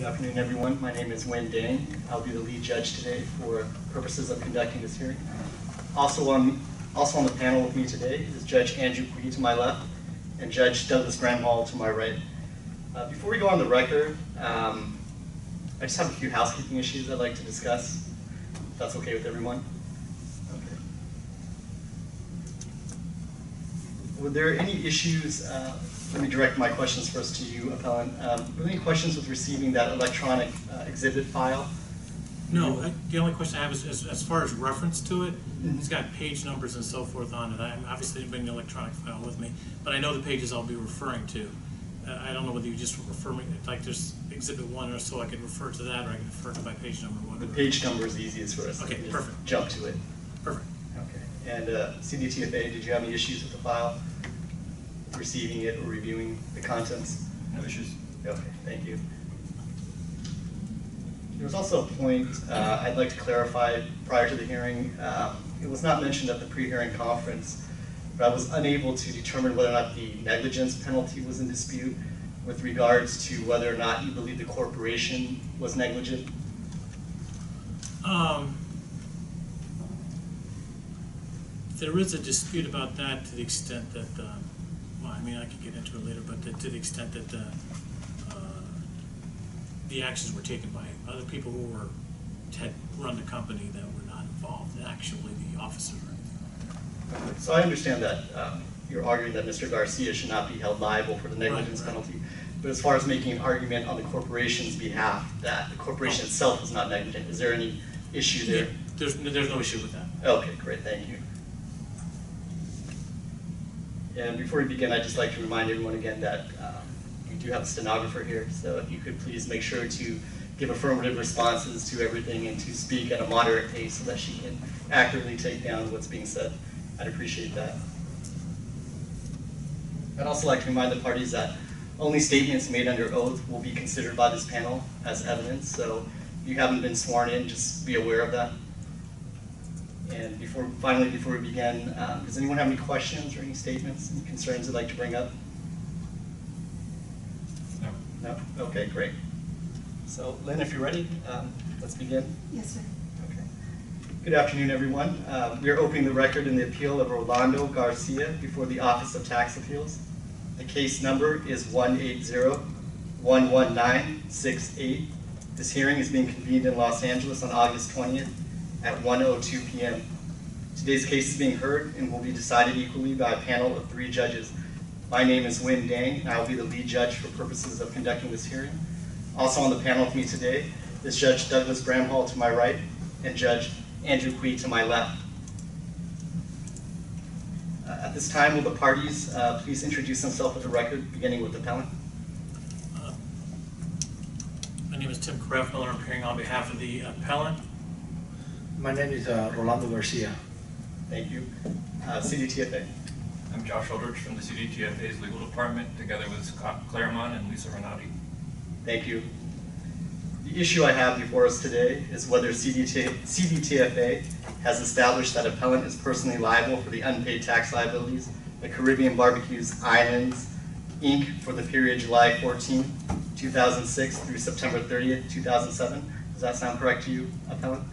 Good afternoon, everyone. My name is Wayne Dang. I'll be the lead judge today for purposes of conducting this hearing. Also on the panel with me today is Judge Andrew Quee to my left and Judge Douglas Bramhall to my right. Before we go on the record, I just have a few housekeeping issues I'd like to discuss, if that's okay with everyone. Okay. Were there any issues, let me direct my questions first to you, Appellant. Were there any questions with receiving that electronic exhibit file? No, the only question I have is as far as reference to it, it's got page numbers and so forth on it. I obviously didn't bring the electronic file with me, but I know the pages I'll be referring to. I don't know whether you just refer me, like there's exhibit 1 or so, I could refer to that, or I can refer to my page number. Whatever. The page number is the easiest for us. Okay, perfect. Jump to it. Perfect. Okay. And CDTFA, did you have any issues with the file? Receiving it or reviewing the contents? No issues. Okay, thank you. There was also a point I'd like to clarify prior to the hearing. It was not mentioned at the pre-hearing conference, but I was unable to determine whether or not the negligence penalty was in dispute with regards to whether or not you believe the corporation was negligent. There is a dispute about that to the extent that, well, I mean, I could get into it later, but to the extent that the actions were taken by other people who had run the company that were not involved, actually the officers or anything. Okay. So I understand that you're arguing that Mr. Garcia should not be held liable for the negligence penalty, but as far as making an argument on the corporation's behalf that the corporation itself is not negligent, is there any issue there? Yeah, there's no issue with that. Okay, great, thank you. And before we begin, I'd just like to remind everyone again that we do have a stenographer here, so if you could please make sure to give affirmative responses to everything and to speak at a moderate pace so that she can accurately take down what's being said. I'd appreciate that. I'd also like to remind the parties that only statements made under oath will be considered by this panel as evidence, so if you haven't been sworn in, just be aware of that. And finally, before we begin, does anyone have any questions or any statements, any concerns they'd like to bring up? No. No? Okay, great. So, Lynn, if you're ready, let's begin. Yes, sir. Okay. Good afternoon, everyone. We are opening the record in the appeal of Rolando Garcia before the Office of Tax Appeals. The case number is 180-11968. This hearing is being convened in Los Angeles on August 20th at 1:02 p.m. Today's case is being heard and will be decided equally by a panel of 3 judges. My name is Wayne Dang, and I will be the lead judge for purposes of conducting this hearing. Also on the panel with me today is Judge Douglas Bramhall to my right and Judge Andrew Quee to my left. At this time, will the parties please introduce themselves for the record, beginning with the appellant? My name is Tim Krefmiller. I'm appearing on behalf of the appellant. My name is Rolando Garcia. Thank you. CDTFA. I'm Josh Aldrich from the CDTFA's legal department, together with Scott Claremont and Lisa Renati. Thank you. The issue I have before us today is whether CDTFA has established that appellant is personally liable for the unpaid tax liabilities at Caribbean Barbecues Islands, Inc. for the period July 14, 2006 through September 30th, 2007. Does that sound correct to you, appellant?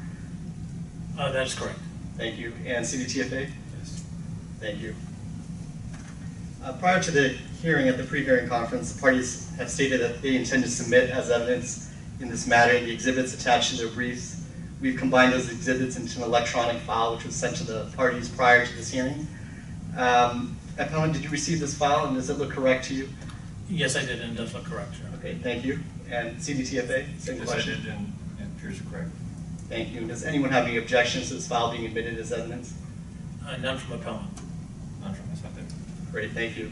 That is correct. Thank you. And CDTFA? Yes. Thank you. Prior to the hearing at the pre-hearing conference, the parties have stated that they intend to submit as evidence in this matter the exhibits attached to their briefs. We've combined those exhibits into an electronic file which was sent to the parties prior to this hearing. Appellant, did you receive this file and does it look correct to you? Yes, I did, and it does look correct, sir. Okay, thank you. And CDTFA, same Yes, question? I did, and it appears correct. Thank you. Does anyone have any objections to this file being admitted as evidence? None from appellant. None from us, I think. Great, thank you.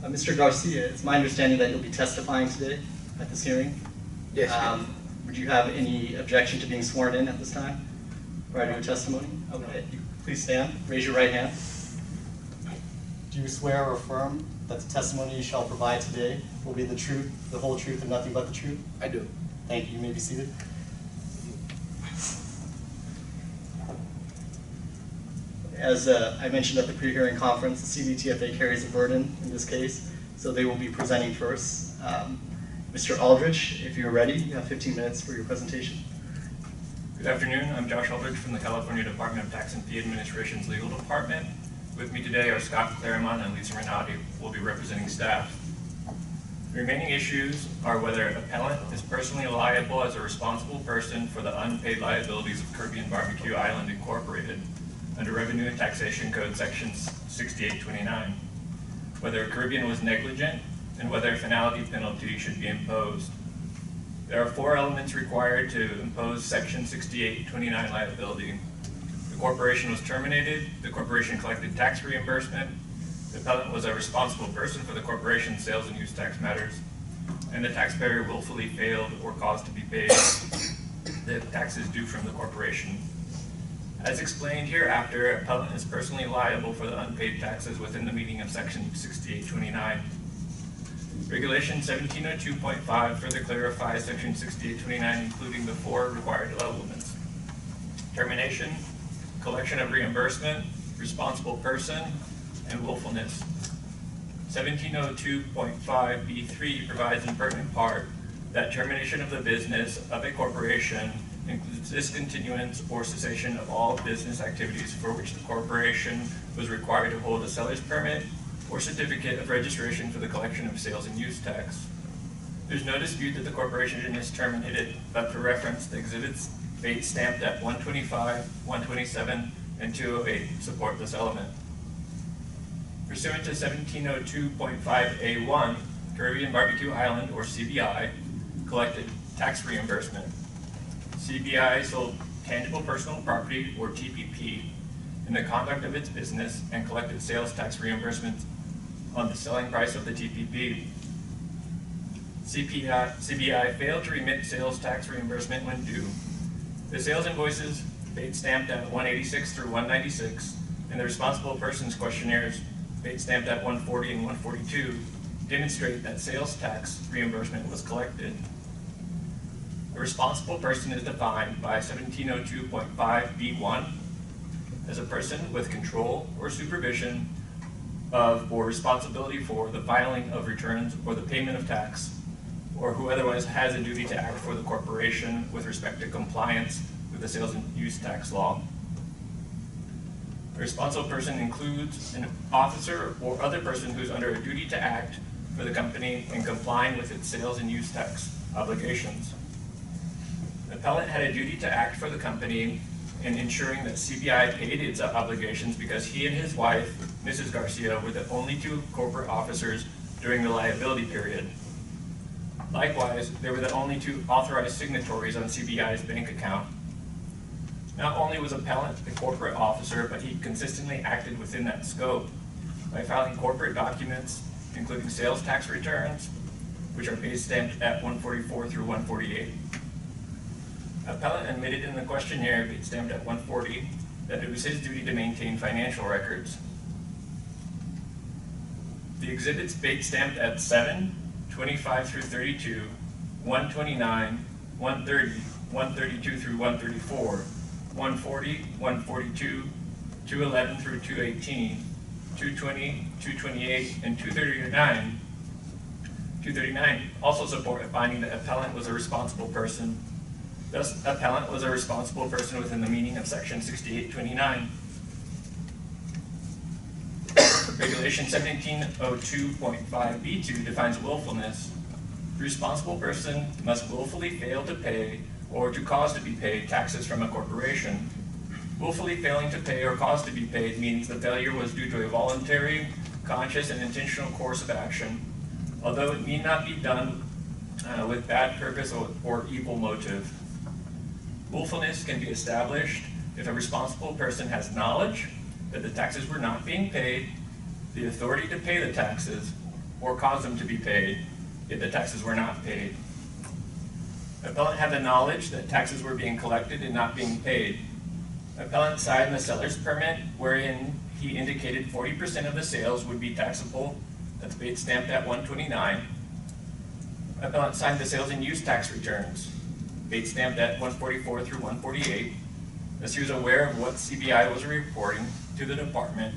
Mr. Garcia, it's my understanding that you'll be testifying today at this hearing. Yes. Would you have any objection to being sworn in at this time prior to your testimony? Okay, please stand, raise your right hand. Do you swear or affirm that the testimony you shall provide today will be the truth, the whole truth, and nothing but the truth? I do. Thank you. You may be seated. As I mentioned at the pre-hearing conference, the CDTFA carries a burden in this case. So they will be presenting first. Mr. Aldrich, if you're ready, you have 15 minutes for your presentation. Good afternoon. I'm Josh Aldrich from the California Department of Tax and Fee Administration's Legal Department. With me today are Scott Claremont and Lisa Renati, who will be representing staff. The remaining issues are whether appellant is personally liable as a responsible person for the unpaid liabilities of Caribbean Barbecue Island Incorporated under Revenue and Taxation Code Section 6829, whether Caribbean was negligent, and whether a finality penalty should be imposed. There are 4 elements required to impose Section 6829 liability. The corporation was terminated, the corporation collected tax reimbursement, the appellant was a responsible person for the corporation's sales and use tax matters, and the taxpayer willfully failed or caused to be paid the taxes due from the corporation. As explained hereafter, appellant is personally liable for the unpaid taxes within the meaning of Section 6829. Regulation 1702.5 further clarifies Section 6829, including the 4 required elements: termination, collection of reimbursement, responsible person, and willfulness. 1702.5b3 provides in pertinent part that termination of the business of a corporation includes discontinuance or cessation of all business activities for which the corporation was required to hold a seller's permit or certificate of registration for the collection of sales and use tax. There's no dispute that the corporation is terminated, but for reference, the exhibits stamped at 125, 127, and 208 support this element. Pursuant to 1702.5A1, Caribbean Barbecue Island, or CBI, collected tax reimbursement. CBI sold tangible personal property, or TPP, in the conduct of its business and collected sales tax reimbursement on the selling price of the TPP. CBI failed to remit sales tax reimbursement when due. The sales invoices, date stamped at 186 through 196, and the responsible persons questionnaires, date stamped at 140 and 142, demonstrate that sales tax reimbursement was collected. A responsible person is defined by 1702.5b1 as a person with control or supervision of or responsibility for the filing of returns or the payment of tax, or who otherwise has a duty to act for the corporation with respect to compliance with the sales and use tax law. A responsible person includes an officer or other person who's under a duty to act for the company in complying with its sales and use tax obligations. The appellant had a duty to act for the company in ensuring that CBI paid its obligations because he and his wife, Mrs. Garcia, were the only 2 corporate officers during the liability period. Likewise, they were the only 2 authorized signatories on CBI's bank account. Not only was appellant a corporate officer, but he consistently acted within that scope by filing corporate documents, including sales tax returns, which are base stamped at 144 through 148. Appellant admitted in the questionnaire, base stamped at 140, that it was his duty to maintain financial records. The exhibits base stamped at 7, 25 through 32, 129, 130, 132 through 134, 140, 142, 211 through 218, 220, 228, and 239 also support a finding that appellant was a responsible person. Thus, appellant was a responsible person within the meaning of Section 6829. Regulation 1702.5b2 defines willfulness. The responsible person must willfully fail to pay or to cause to be paid taxes from a corporation. Willfully failing to pay or cause to be paid means the failure was due to a voluntary, conscious, and intentional course of action, although it need not be done with bad purpose or evil motive. Willfulness can be established if a responsible person has knowledge that the taxes were not being paid, the authority to pay the taxes, or cause them to be paid if the taxes were not paid. Appellant had the knowledge that taxes were being collected and not being paid. Appellant signed the seller's permit wherein he indicated 40% of the sales would be taxable. That's base stamped at 129. Appellant signed the sales and use tax returns, base stamped at 144 through 148. Thus he was aware of what CBI was reporting to the department.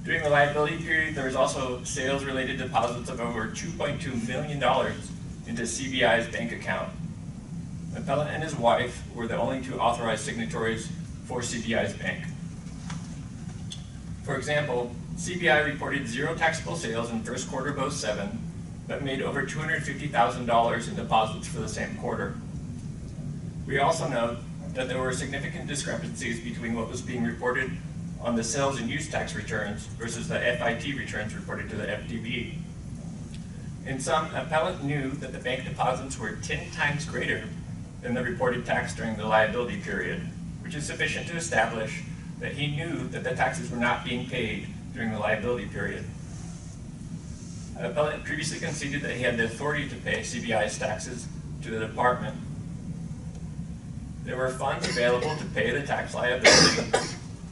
During the liability period, there was also sales-related deposits of over $2.2 million into CBI's bank account. The appellant and his wife were the only two authorized signatories for CBI's bank. For example, CBI reported 0 taxable sales in first quarter of 2007, but made over $250,000 in deposits for the same quarter. We also note that there were significant discrepancies between what was being reported on the sales and use tax returns versus the FIT returns reported to the FDB. In sum, appellant knew that the bank deposits were 10 times greater than the reported tax during the liability period, which is sufficient to establish that he knew that the taxes were not being paid during the liability period. Appellant previously conceded that he had the authority to pay CBI's taxes to the department. There were funds available to pay the tax liability.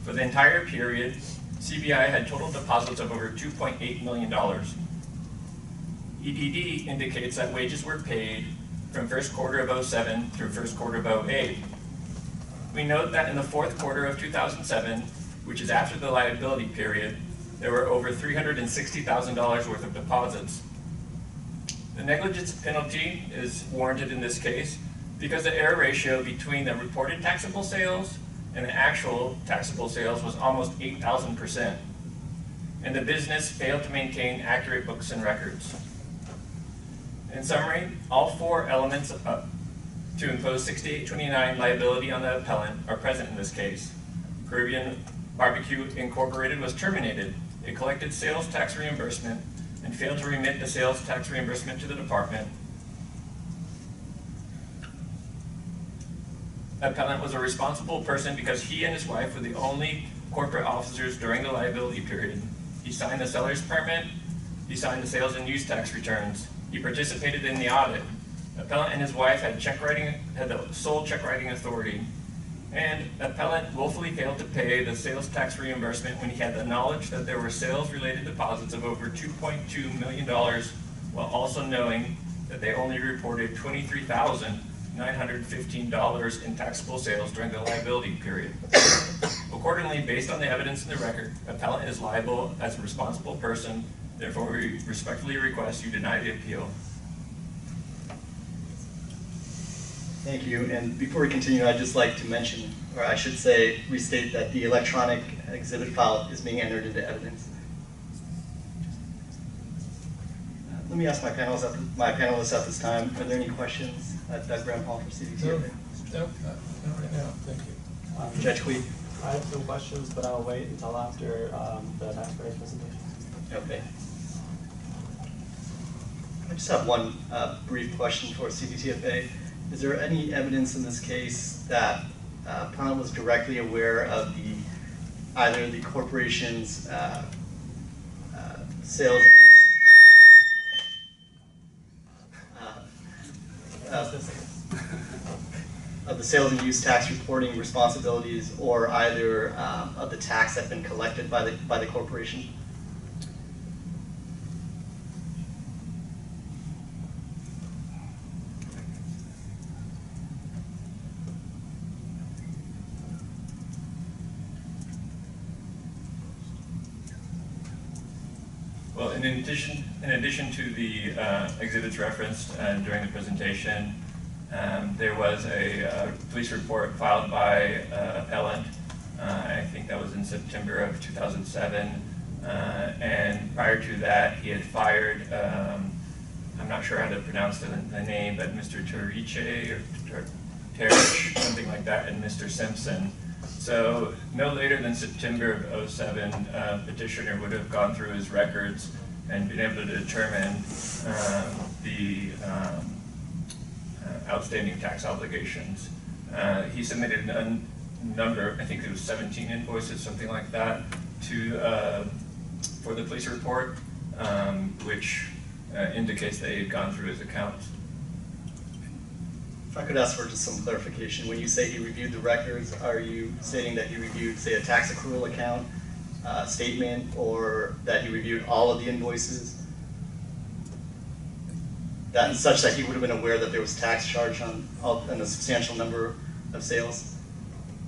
For the entire period, CBI had total deposits of over $2.8 million. EDD indicates that wages were paid from first quarter of 2007 through first quarter of 2008. We note that in the fourth quarter of 2007, which is after the liability period, there were over $360,000 worth of deposits. The negligence penalty is warranted in this case because the error ratio between the reported taxable sales and the actual taxable sales was almost 8,000%, and the business failed to maintain accurate books and records. In summary, all 4 elements to impose 6829 liability on the appellant are present in this case. Caribbean Barbecue Incorporated was terminated. It collected sales tax reimbursement and failed to remit the sales tax reimbursement to the department. Appellant was a responsible person because he and his wife were the only corporate officers during the liability period. He signed the seller's permit, he signed the sales and use tax returns, he participated in the audit. Appellant and his wife had the sole check writing authority. And appellant willfully failed to pay the sales tax reimbursement when he had the knowledge that there were sales-related deposits of over $2.2 million, while also knowing that they only reported $23,915 in taxable sales during the liability period. Accordingly, based on the evidence in the record, appellant is liable as a responsible person. Therefore, we respectfully request you deny the appeal. Thank you. And before we continue, I'd just like to mention, or I should say, restate that the electronic exhibit file is being entered into evidence. Let me ask my panelists at this time, are there any questions at Doug Graham Hall for CBTFA? No, not right now, thank you. Judge Quee? I have some questions, but I'll wait until after the taxpayer's presentation. Okay. I just have one brief question for CBTFA. Is there any evidence in this case that appellant was directly aware of either the corporation's sales of the sales and use tax reporting responsibilities, or either of the tax that had been collected by the corporation? Well, in addition to the exhibits referenced during the presentation, there was a police report filed by appellant. I think that was in September of 2007. And prior to that, he had fired, I'm not sure how to pronounce the name, but Mr. Teriche or Terich, something like that, and Mr. Simpson. So no later than September of 2007, petitioner would have gone through his records and been able to determine the outstanding tax obligations. He submitted a number, I think it was 17 invoices, something like that, for the police report, which indicates that he had gone through his accounts. If I could ask for just some clarification, when you say he reviewed the records, are you stating that he reviewed, say, a tax accrual account statement, or that he reviewed all of the invoices? Such that he would have been aware that there was tax charged on a substantial number of sales?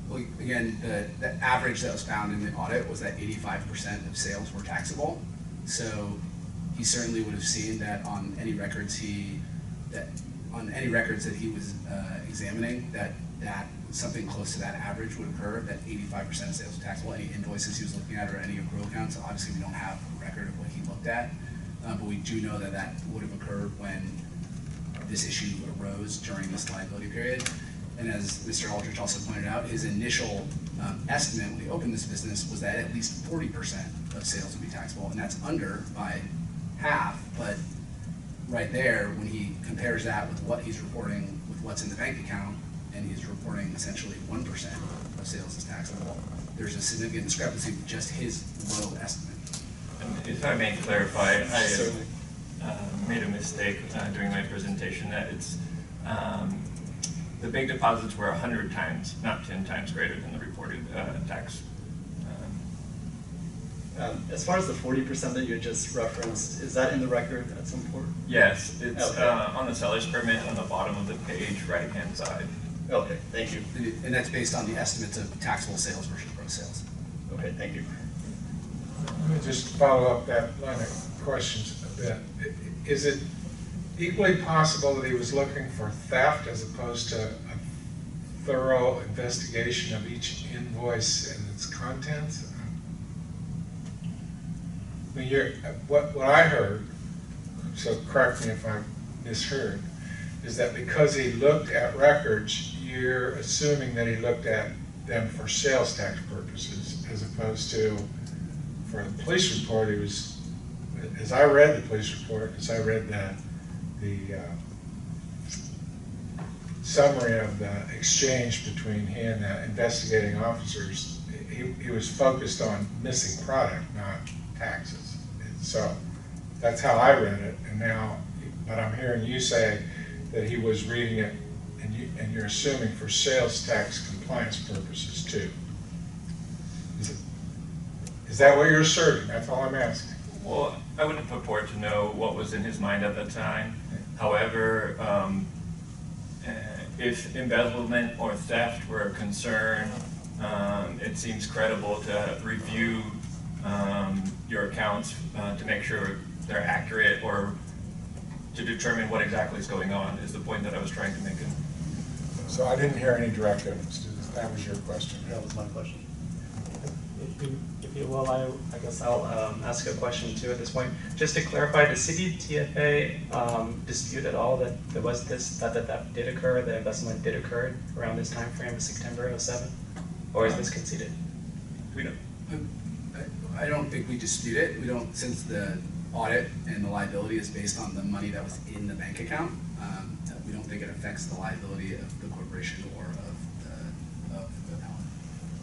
Well, again, the average that was found in the audit was that 85% of sales were taxable. So he certainly would have seen that on any records that he was examining, that something close to that average would occur, that 85% of sales were taxable. Any invoices he was looking at or any accrual accounts, obviously we don't have a record of what he looked at, but we do know that that would have occurred when this issue arose during this liability period. And as Mr. Aldrich also pointed out, his initial estimate when he opened this business was that at least 40% of sales would be taxable, and that's under by half. But right there, when he compares that with what he's reporting with what's in the bank account, and he's reporting essentially 1% of sales as taxable, there's a significant discrepancy with just his low estimate. And if I may clarify, I made a mistake during my presentation that it's the bank deposits were 100 times, not 10 times greater than the reported tax. As far as the 40% that you had just referenced, is that in the record at some point? Yes, it's okay. On the seller's permit on the bottom of the page, right-hand side. Okay, thank you. And that's based on the estimates of taxable sales versus gross sales. Okay, thank you. Let me just follow up that line of questions a bit. Is it equally possible that he was looking for theft as opposed to a thorough investigation of each invoice and its contents? I mean, what I heard, so correct me if I misheard, is that because he looked at records, you're assuming that he looked at them for sales tax purposes, as opposed to, for the police report, he was, as I read the police report, as I read the summary of the exchange between he and the investigating officers, he was focused on missing product, not taxes. And so that's how I read it. And now, but I'm hearing you say that he was reading it, and you're assuming for sales tax compliance purposes too. Is that what you're asserting? That's all I'm asking. Well, I wouldn't purport to know what was in his mind at the time. However, if embezzlement or theft were a concern, it seems credible to review your accounts to make sure they're accurate, or to determine what exactly is going on, is the point that I was trying to make. So I didn't hear any direct evidence to this. That was your question. That was my question. If you will, I guess I'll ask a question too at this point. Just to clarify, the city TFA dispute at all that there was that did occur, the investment did occur around this time frame of September of '07? Or is this conceded? We don't. I don't think we dispute it. We don't, since the audit and the liability is based on the money that was in the bank account. We don't think it affects the liability of the corporation or of the appellant.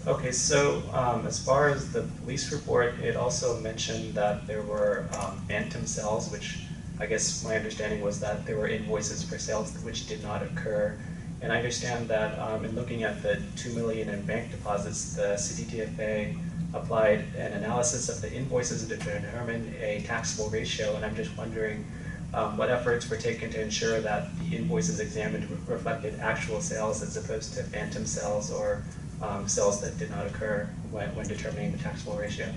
Okay, so as far as the police report, it also mentioned that there were phantom sales, which I guess my understanding was that there were invoices for sales which did not occur. And I understand that in looking at the $2 million in bank deposits, the CDTFA applied an analysis of the invoices to determine a taxable ratio, and I'm just wondering what efforts were taken to ensure that the invoices examined reflected actual sales as opposed to phantom sales or sales that did not occur when determining the taxable ratio.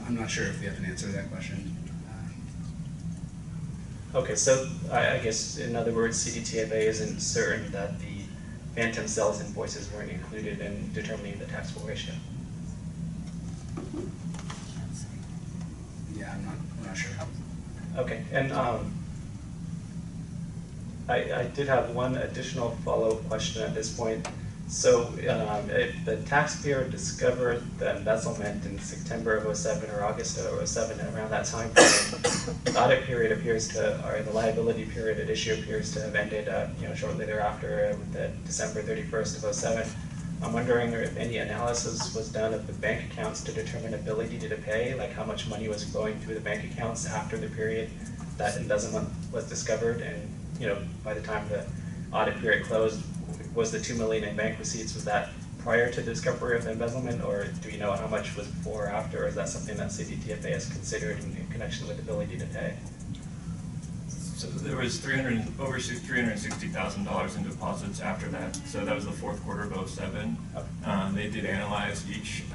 I'm not sure if we have an answer to that question. Okay, so I guess in other words, CDTFA isn't certain that the phantom sales invoices weren't included in determining the taxable ratio. Yeah, I'm not sure. Okay, and I did have one additional follow-up question at this point. So if the taxpayer discovered the embezzlement in September of '07 or August of '07, around that time frame, the audit period appears to, or the liability period at issue appears to have ended shortly thereafter with the December 31st of '07. I'm wondering if any analysis was done of the bank accounts to determine ability to pay, like how much money was flowing through the bank accounts after the period that embezzlement was discovered, and by the time the audit period closed, was the $2 million in bank receipts, was that prior to the discovery of the embezzlement, or do you know how much was before or after, or is that something that CDTFA has considered in connection with ability to pay? So there was over $360,000 in deposits after that. So that was the fourth quarter of '07. They did analyze each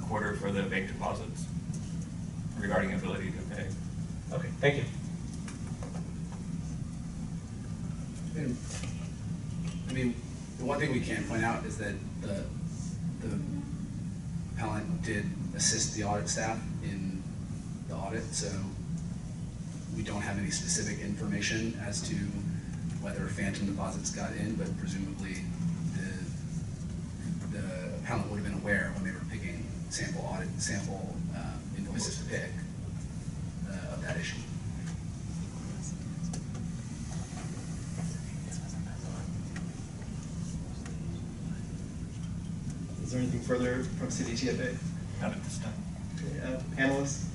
quarter for the bank deposits regarding ability to pay. Okay, thank you. And, I mean, the one thing we can point out is that the appellant did assist the audit staff in the audit, so we don't have any specific information as to whether phantom deposits got in, but presumably the appellant would have been aware when they were picking sample invoices to pick of that issue. Is there anything further from CDTFA? Not at this time. Okay, panelists?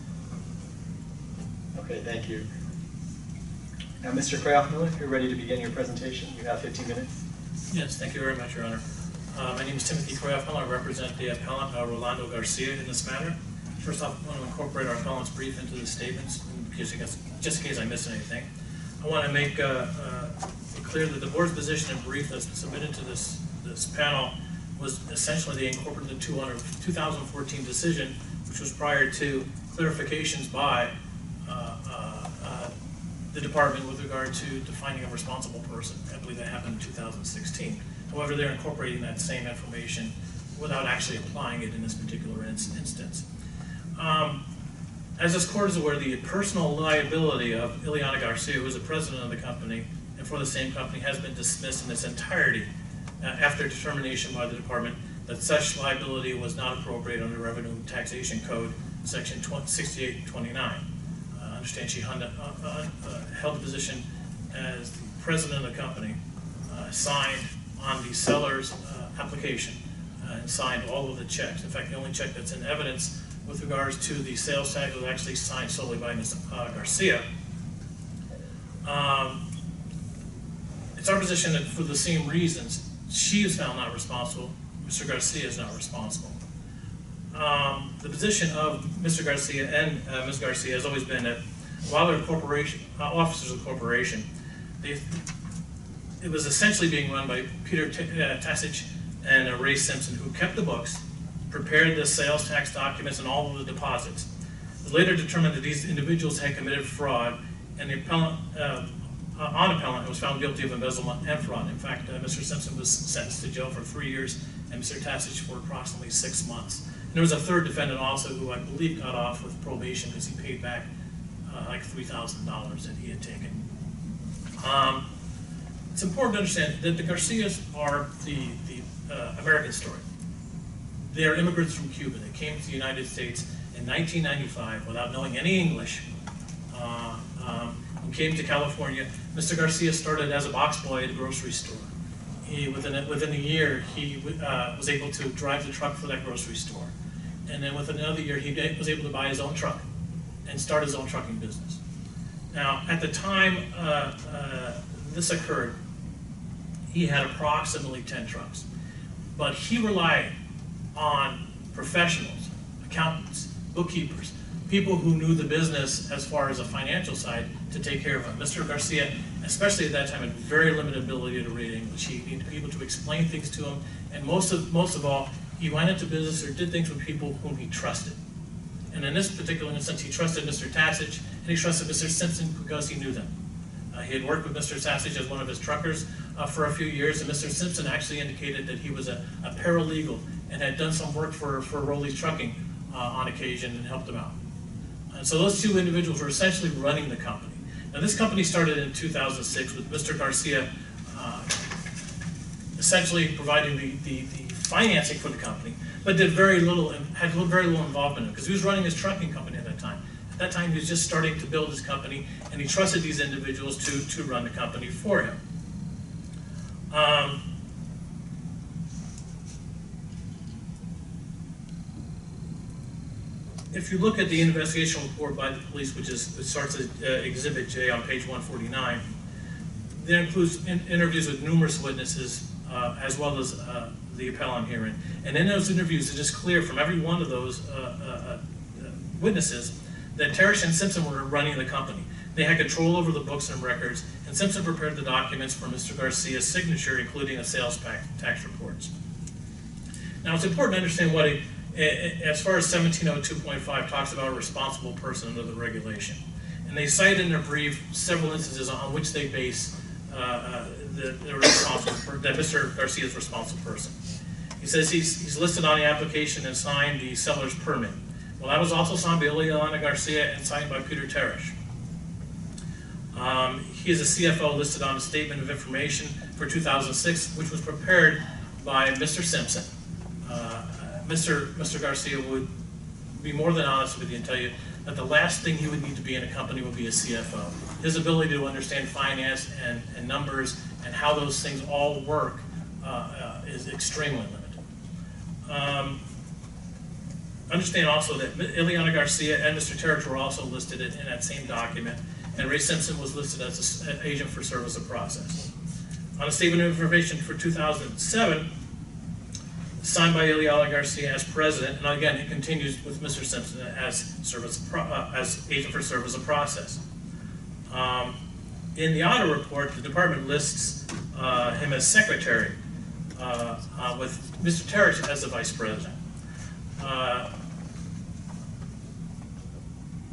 Okay, thank you. Now, Mr. Craftmiller, if you're ready to begin your presentation, you have 15 minutes. Yes, thank you very much, Your Honor. My name is Timothy Craftmiller. I represent the appellant, Rolando Garcia, in this matter. First off, I want to incorporate our appellant's brief into the statements, just in case I miss anything. I want to make it clear that the board's position and brief that's submitted to this panel was essentially they incorporated the 2014 decision, which was prior to clarifications by the department with regard to defining a responsible person. I believe that happened in 2016. However, they're incorporating that same information without actually applying it in this particular instance. As this court is aware, the personal liability of Ileana Garcia, who is the president of the company and for the same company, has been dismissed in its entirety after determination by the department that such liability was not appropriate under Revenue Taxation Code, Section 6829. I understand she held the position as the president of the company, signed on the seller's application, and signed all of the checks. In fact, the only check that's in evidence with regards to the sales tax was actually signed solely by Ms. Garcia. It's our position that for the same reasons, she is found not responsible, Mr. Garcia is not responsible. The position of Mr. Garcia and Ms. Garcia has always been that while they're officers of the corporation, it was essentially being run by Peter Tasich and Ray Simpson, who kept the books, prepared the sales tax documents and all of the deposits. It later determined that these individuals had committed fraud, and the appellant, appellant was found guilty of embezzlement and fraud. In fact, Mr. Simpson was sentenced to jail for 3 years, and Mr. Tasich for approximately 6 months. And there was a third defendant also who I believe got off with probation because he paid back like $3,000 that he had taken. It's important to understand that the Garcias are the American story. They are immigrants from Cuba. They came to the United States in 1995 without knowing any English, and came to California. Mr. Garcia started as a box boy at a grocery store. Within a year, he was able to drive the truck for that grocery store. And then within another year, he was able to buy his own truck and start his own trucking business. Now, at the time this occurred, he had approximately 10 trucks. But he relied on professionals, accountants, bookkeepers, people who knew the business as far as a financial side to take care of him. Mr. Garcia, especially at that time, had very limited ability to read English. He needed people to explain things to him, and most of all, he went into business or did things with people whom he trusted. And in this particular instance, he trusted Mr. Tasich, and he trusted Mr. Simpson because he knew them. He had worked with Mr. Tasich as one of his truckers for a few years, and Mr. Simpson actually indicated that he was a paralegal and had done some work for Rowley's Trucking on occasion and helped him out. And so those two individuals were essentially running the company. Now this company started in 2006 with Mr. Garcia essentially providing the financing for the company, but did very little and had very little involvement in it because he was running his trucking company at that time. At that time, he was just starting to build his company, and he trusted these individuals to run the company for him. If you look at the investigation report by the police, which starts at Exhibit J on page 149, that includes interviews with numerous witnesses, as well as the appellant hearing. And in those interviews, it is clear from every one of those witnesses that Teresh and Simpson were running the company. They had control over the books and records, and Simpson prepared the documents for Mr. Garcia's signature, including a sales tax reports. Now, it's important to understand what as far as 1702.5 talks about a responsible person under the regulation. And they cite in their brief several instances on which they base that Mr. Garcia is a responsible person. He says he's listed on the application and signed the seller's permit. Well, that was also signed by Ileana Garcia and signed by Peter Teresh. He is a CFO listed on the Statement of Information for 2006, which was prepared by Mr. Simpson. Mr. Garcia would be more than honest with you and tell you that the last thing he would need to be in a company would be a CFO. His ability to understand finance and numbers and how those things all work is extremely limited. Understand also that Ileana Garcia and Mr. Teresh were also listed in that same document, and Ray Simpson was listed as an agent for service of process. On a Statement of Information for 2007, signed by Ileana Garcia as president, and again, it continues with Mr. Simpson as agent for service of process. In the audit report, the department lists him as secretary, with Mr. Teresh as the vice president.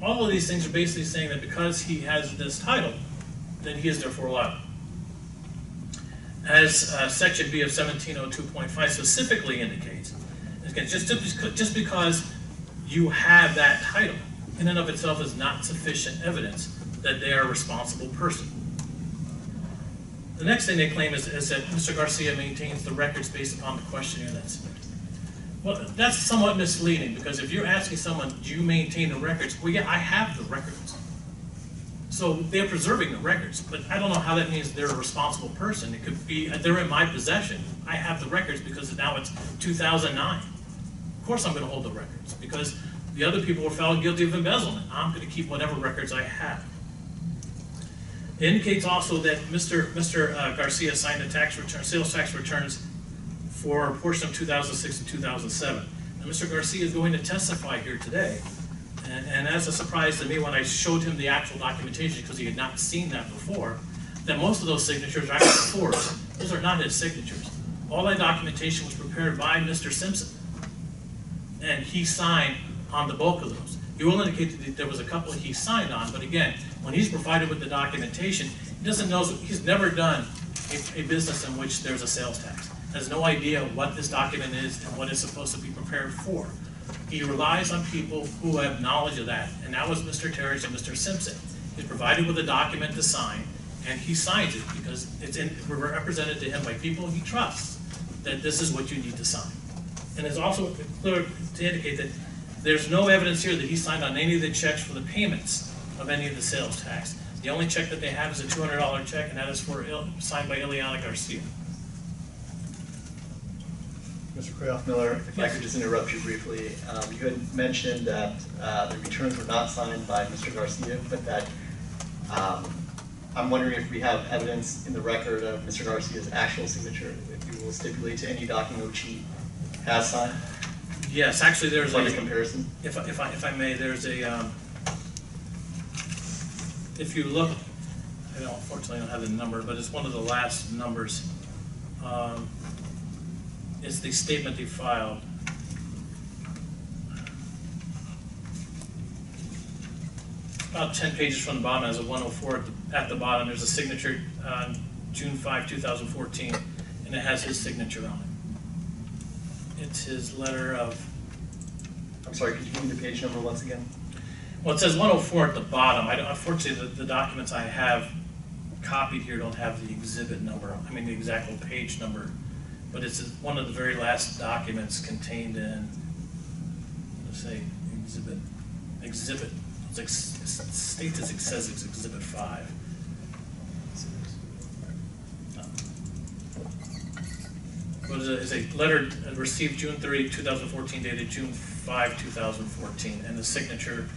All of these things are basically saying that because he has this title, that he is therefore liable. As Section B of 1702.5 specifically indicates, again, just because you have that title in and of itself is not sufficient evidence that they are a responsible person. The next thing they claim is that Mr. Garcia maintains the records based upon the questionnaire that's submitted. Well, that's somewhat misleading, because if you're asking someone, do you maintain the records? Well, yeah, I have the records. So they're preserving the records, but I don't know how that means they're a responsible person. It could be, they're in my possession. I have the records because now it's 2009. Of course I'm going to hold the records, because the other people were found guilty of embezzlement. I'm going to keep whatever records I have. It indicates also that Mr. Garcia signed the tax return, sales tax returns for a portion of 2006 and 2007. And Mr. Garcia is going to testify here today. And as a surprise to me when I showed him the actual documentation, because he had not seen that before, that most of those signatures are actually forged. Those are not his signatures. All that documentation was prepared by Mr. Simpson. And he signed on the bulk of those. He will indicate that there was a couple he signed on, but again, when he's provided with the documentation, he doesn't know, he's never done a business in which there's a sales tax. Has no idea what this document is and what it's supposed to be prepared for. He relies on people who have knowledge of that, and that was Mr. Teresh and Mr. Simpson. He's provided with a document to sign, and he signs it because it's represented to him by people he trusts that this is what you need to sign. And it's also clear to indicate that there's no evidence here that he signed on any of the checks for the payments of any of the sales tax. The only check that they have is a $200 check, and that is signed by Ileana Garcia. Mr. Kraft-Miller, if I could just interrupt you briefly. You had mentioned that the returns were not signed by Mr. Garcia, but that I'm wondering if we have evidence in the record of Mr. Garcia's actual signature, if you will stipulate to any document which he has signed. Yes, actually there's like a comparison. If I may, there's a, if you look, unfortunately I don't have the number, but it's one of the last numbers. It's the statement they filed. About 10 pages from the bottom, as a 104 at the bottom. There's a signature on June 5, 2014, and it has his signature on it. It's his letter of... I'm sorry, could you give me the page number once again? Well, it says 104 at the bottom. Unfortunately, the documents I have copied here don't have the exhibit number, the exact page number. But it's one of the very last documents contained in, let's say, exhibit. It states as it says it's Exhibit 5. But it's a letter received June 30, 2014, dated June 5, 2014, and the signature,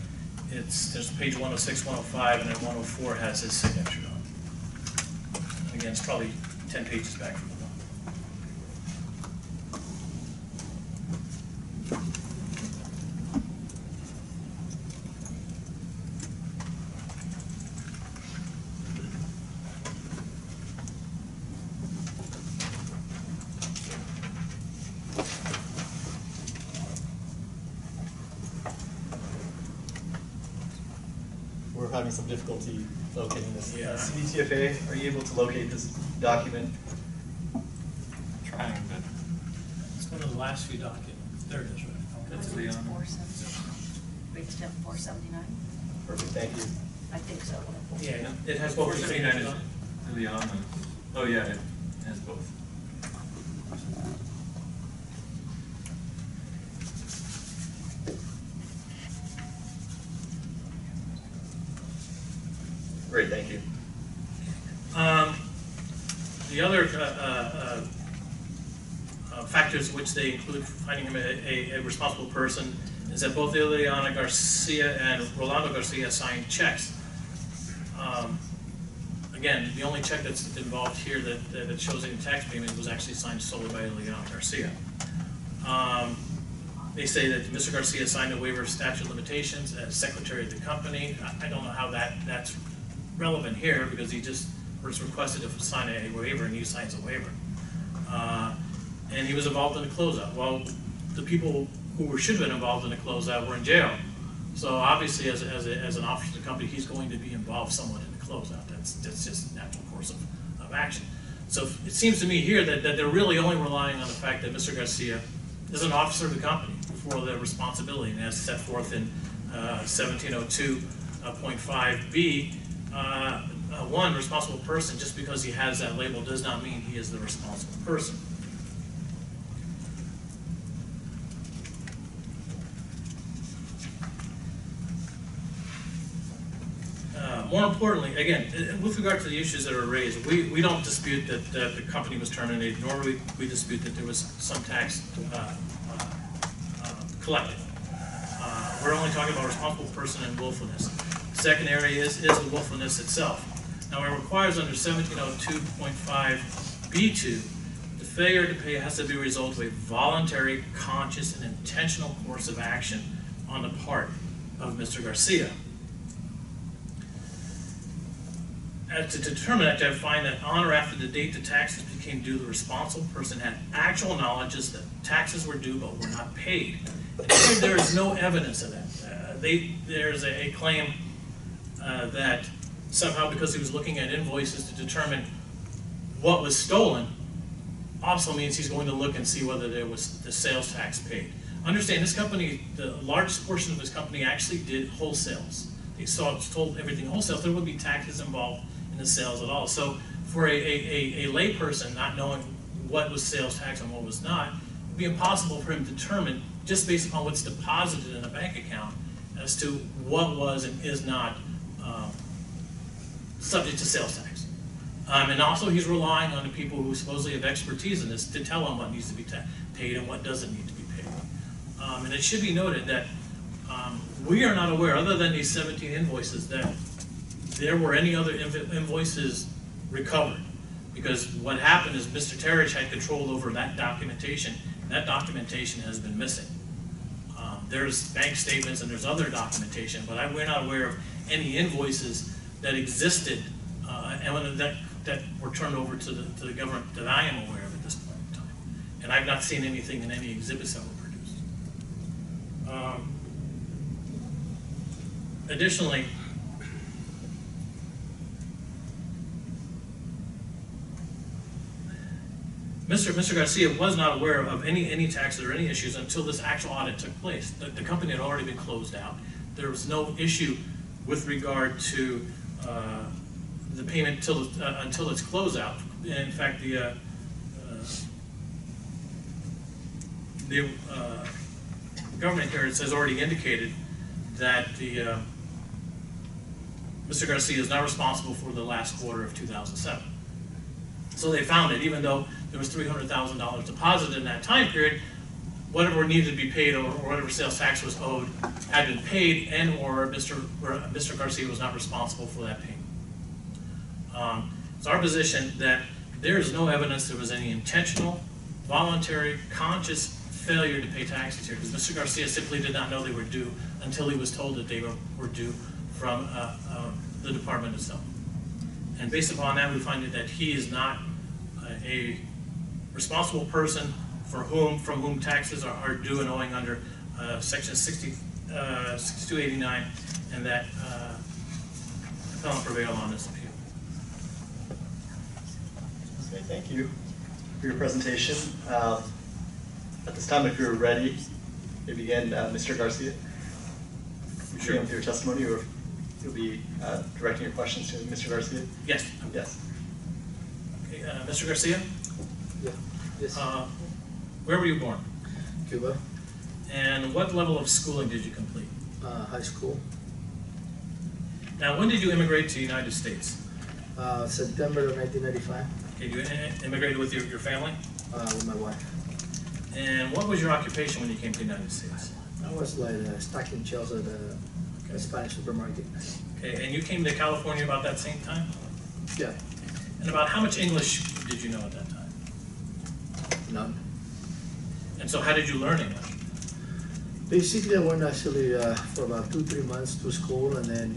there's page 106, 105, and then 104 has his signature on it. Again, it's probably 10 pages back from the bottom. having some difficulty locating this. Yeah. CDTFA, are you able to locate this document? Trying, but It's one of the last few documents. There it is, right? that's It's Leon. 479. Rate step 479, Perfect, thank you. I think so. Yeah, it has Well, both the 479 signatures is on it. Leon. Oh yeah, it has both. Great, thank you. The other factors which they include for finding him a responsible person is that both Ileana Garcia and Rolando Garcia signed checks. Again, the only check that's involved here that shows any tax payment was actually signed solely by Ileana Garcia. They say that Mr. Garcia signed a waiver of statute of limitations as secretary of the company. I don't know how that's relevant here because he just was requested to sign a waiver and he signs a waiver. And he was involved in a closeout. Well, the people who should have been involved in the closeout were in jail. So obviously, as an officer of the company, he's going to be involved somewhat in the closeout. That's just a natural course of action. So it seems to me here that they're really only relying on the fact that Mr. Garcia is an officer of the company for the responsibility, and as set forth in 1702.5b, one responsible person, just because he has that label does not mean he is the responsible person. More importantly, again, with regard to the issues that are raised, we don't dispute that the company was terminated, nor do we dispute that there was some tax collected. We're only talking about responsible person and willfulness. The second area is the willfulness itself. Now, it requires under 1702.5b2, the failure to pay has to be a result of a voluntary, conscious, and intentional course of action on the part of Mr. Garcia. To determine that, I find that on or after the date the taxes became due, the responsible person had actual knowledge that taxes were due but were not paid. And here there is no evidence of that. There's a claim that somehow because he was looking at invoices to determine what was stolen, also means he's going to look and see whether there was the sales tax paid. Understand, this company, the largest portion of this company actually did wholesales. They sold everything wholesale, so there would be taxes involved in the sales at all. So for a lay person not knowing what was sales tax and what was not, it would be impossible for him to determine, just based upon what's deposited in a bank account, as to what was and is not subject to sales tax. And also he's relying on the people who supposedly have expertise in this to tell him what needs to be paid and what doesn't need to be paid. And it should be noted that we are not aware, other than these 17 invoices, that there were any other invoices recovered. Because what happened is Mr. Terich had control over that documentation, and that documentation has been missing. There's bank statements and there's other documentation, but we're not aware of any invoices that existed and that were turned over to the government that I am aware of at this point in time. And I've not seen anything in any exhibits that were produced. Additionally, Mr. Garcia was not aware of any taxes or any issues until this actual audit took place. The company had already been closed out. There was no issue with regard to the payment until its closeout. In fact, the government here has already indicated that Mr. Garcia is not responsible for the last quarter of 2007. So they found it, even though there was $300,000 deposited in that time period, whatever needed to be paid or whatever sales tax was owed had been paid, and or Mr. Garcia was not responsible for that payment. It's our position that there is no evidence there was any intentional, voluntary, conscious failure to pay taxes here, because Mr. Garcia simply did not know they were due until he was told that they were due from the department itself. And based upon that, we find that he is not a responsible person from whom taxes are due and owing under Section 6289, and that appellant prevail on this appeal. Okay, thank you for your presentation. At this time, if you're ready, we begin. Mr. Garcia, you begin with your testimony, or you'll be directing your questions to Mr. Garcia? Yes. Yes. Okay, Mr. Garcia, Yeah, yes, where were you born? Cuba, And what level of schooling did you complete? high school, Now, when did you immigrate to the United States? September of 1995, Okay, you immigrated with your family? with my wife. And what was your occupation when you came to the United States? I was like stocking shelves at a Spanish supermarket. Okay, and you came to California about that same time? Yeah, And about how much English did you know at that time? none. And so how did you learn English? Basically, I went actually for about 2-3 months to school, and then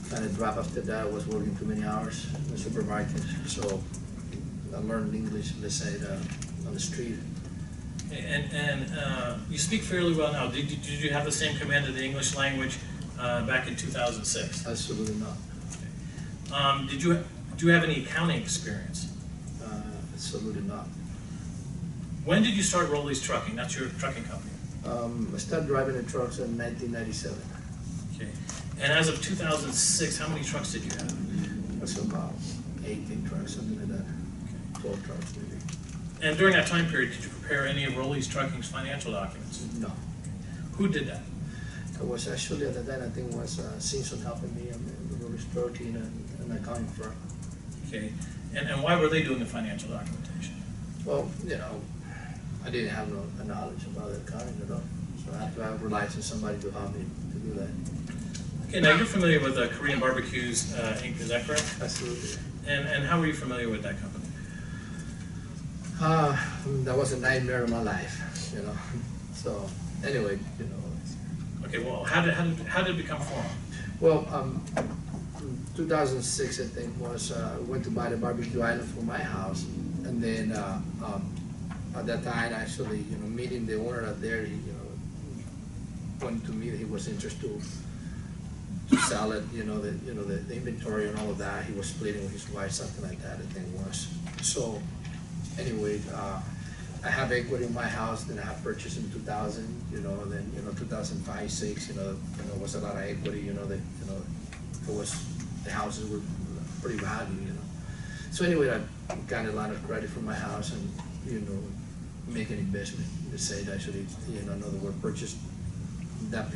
kind of dropped after that. I was working too many hours in the supermarket, so I learned English, let's say, on the street. And you speak fairly well now. Did you have the same command of the English language back in 2006? Absolutely not. Do you have any accounting experience? Absolutely not. When did you start Rolly's Trucking? That's your trucking company. I started driving the trucks in 1997. Okay. And as of 2006, how many trucks did you have? That's about 18 trucks, something like that. 12 trucks, maybe. And during that time period, did you prepare any of Rolly's Trucking's financial documents? No. Who did that? I was actually at the time, I think, was Simpson helping me on the Rolls Protein and accounting firm. Okay. And why were they doing the financial documentation? Well, I didn't have no knowledge about accounting at all, so I had to have relied on somebody to help me to do that. Okay, now you're familiar with Korean Barbecues, Inc., is that correct? Absolutely. And how were you familiar with that company? That was a nightmare of my life, So anyway, Okay, well, how did it become formal? Well, 2006, I think, was I went to buy the barbecue island for my house, and then at that time, actually, meeting the owner out there, he, wanted to meet. He was interested to sell it, the inventory and all of that. He was splitting with his wife, something like that, I think it was. So, anyway, I have equity in my house that I have purchased in 2000, and then 2005, 6, was a lot of equity, the houses were pretty valued, So anyway, I got a line of credit for my house and, make an investment. They said actually, in other words, purchase that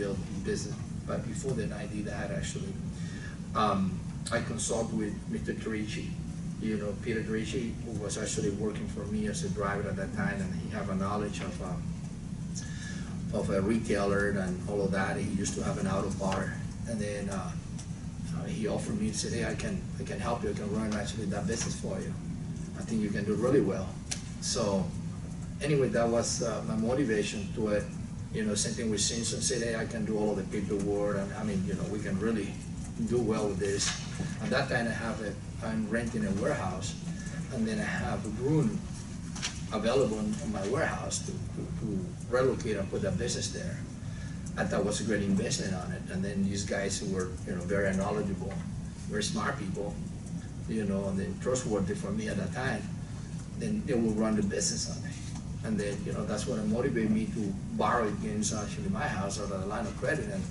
business. But before then I did that actually, I consulted with Mr. Terici, Peter Terici, who was actually working for me as a driver at that time, and he had a knowledge of a retailer and all of that. He used to have an auto bar, and then he offered me, said, hey, I can help you, I can run actually that business for you. I think you can do really well. So anyway, that was my motivation to it. Same thing with Simpson, said, hey, I can do all of the paperwork, and we can really do well with this. At that time, I'm renting a warehouse, and then I have room available in my warehouse to relocate and put that business there. I thought it was a great investment on it. And then these guys who were, very knowledgeable, very smart people, and then trustworthy for me at that time, then they will run the business on it. And then, that's what motivated me to borrow against actually my house out of the line of credit and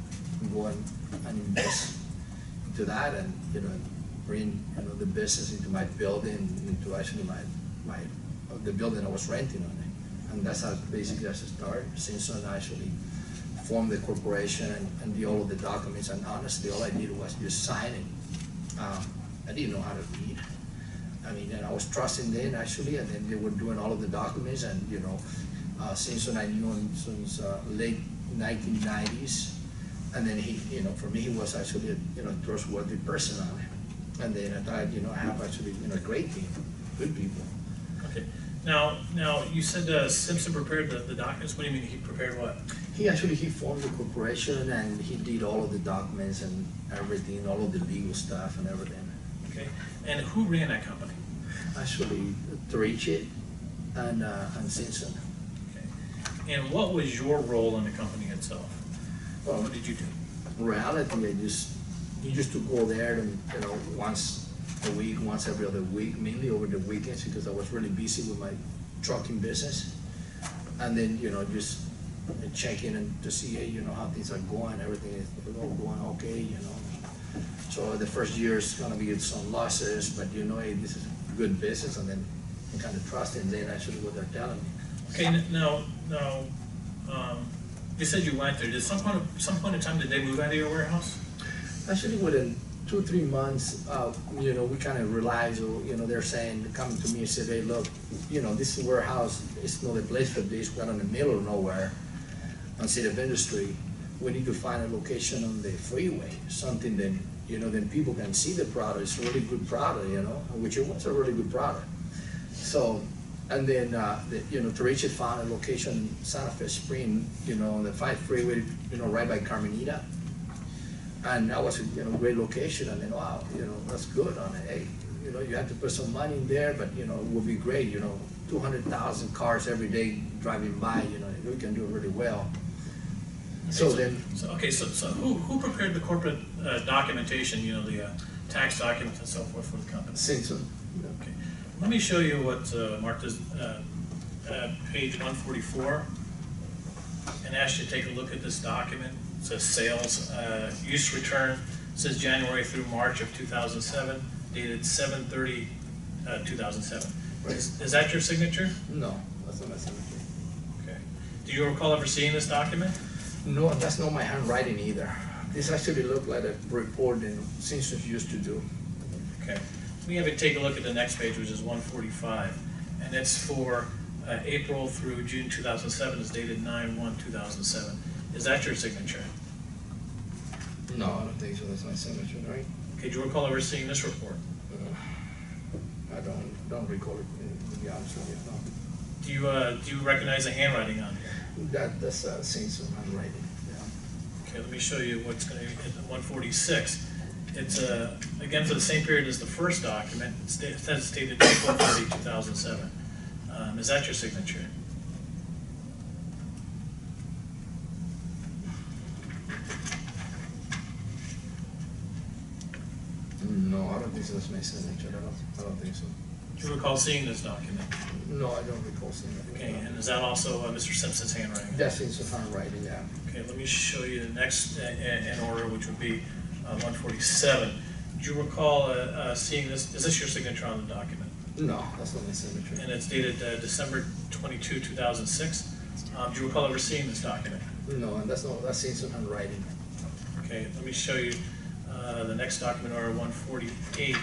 go and invest into that and, bring, the business into my building, into actually the building I was renting on it. And that's how basically that's a start. Simpson actually formed the corporation and did all of the documents, and honestly, all I did was just sign it. I didn't know how to read. And I was trusting them actually, and then they were doing all of the documents, and Simpson I knew him since late 1990s, and then he, for me, he was actually a trustworthy person on it. And then I thought, I have actually a great team, good people. Okay. Now you said Simpson prepared the documents. What do you mean he prepared what? He formed the corporation, and he did all of the documents and everything, all of the legal stuff and everything. Okay. And who ran that company? Actually, Terici and Simpson. Okay. And what was your role in the company itself? Well, What did you do? in reality, I just he used to go there and, once a week, once every other week, mainly over the weekends, because I was really busy with my trucking business. And then, just check in and to see, hey, how things are going, everything is all going okay, So the first year is gonna be some losses, but hey, this is good business, and then you kind of trust in then actually what they're telling me. Okay, now, you said you went there. Did some point in time, did they move out of your warehouse? Actually, within 2-3 months, we kind of realized, they're saying, coming to me and said, hey, look, this warehouse is not the place for this. We're in the middle of nowhere on City of Industry. We need to find a location on the freeway, something that, then people can see the product. It's a really good product, which it was a really good product. So, and then, Toriche found a location in Santa Fe Spring, on the 5 freeway, right by Carmenita. And that was a great location, and then, wow, that's good on it. Hey, you have to put some money in there, but, it would be great, 200,000 cars every day driving by, we can do it really well. So who prepared the corporate documentation, the tax documents and so forth for the company? Simpson. Okay. Let me show you what marked as page 144, and ask you to take a look at this document. It says sales use return. It says January through March of 2007, dated 7/30/2007. Right. Is that your signature? No, that's not my signature. Okay. Do you recall ever seeing this document? No, that's not my handwriting either. This actually looked like a report that Simpsons used to do. Okay. Let me have you take a look at the next page, which is 145, and it's for April through June 2007. It's dated 9/1/2007. Is that your signature? No, I don't think so. That's my signature, right? Okay. Do you recall ever seeing this report? I don't recall it, to be honest with you. No. Do you recognize the handwriting on here? That's Simpson handwriting. Yeah. Okay. Let me show you what's going to be at 146. It's again for the same period as the first document. It says it's dated April 30, 2007. Is that your signature? No, I don't think so. That's my signature. I don't think so. Do you recall seeing this document? No, I don't recall seeing it. Okay, and is that also Mr. Simpson's handwriting? That's Simpson's handwriting, yeah. Okay, let me show you the next in order, which would be 147. Do you recall seeing this? Is this your signature on the document? No, that's not my signature. And it's dated December 22, 2006. Do you recall ever seeing this document? No, and that's Simpson's handwriting. Okay, let me show you the next document, order 148.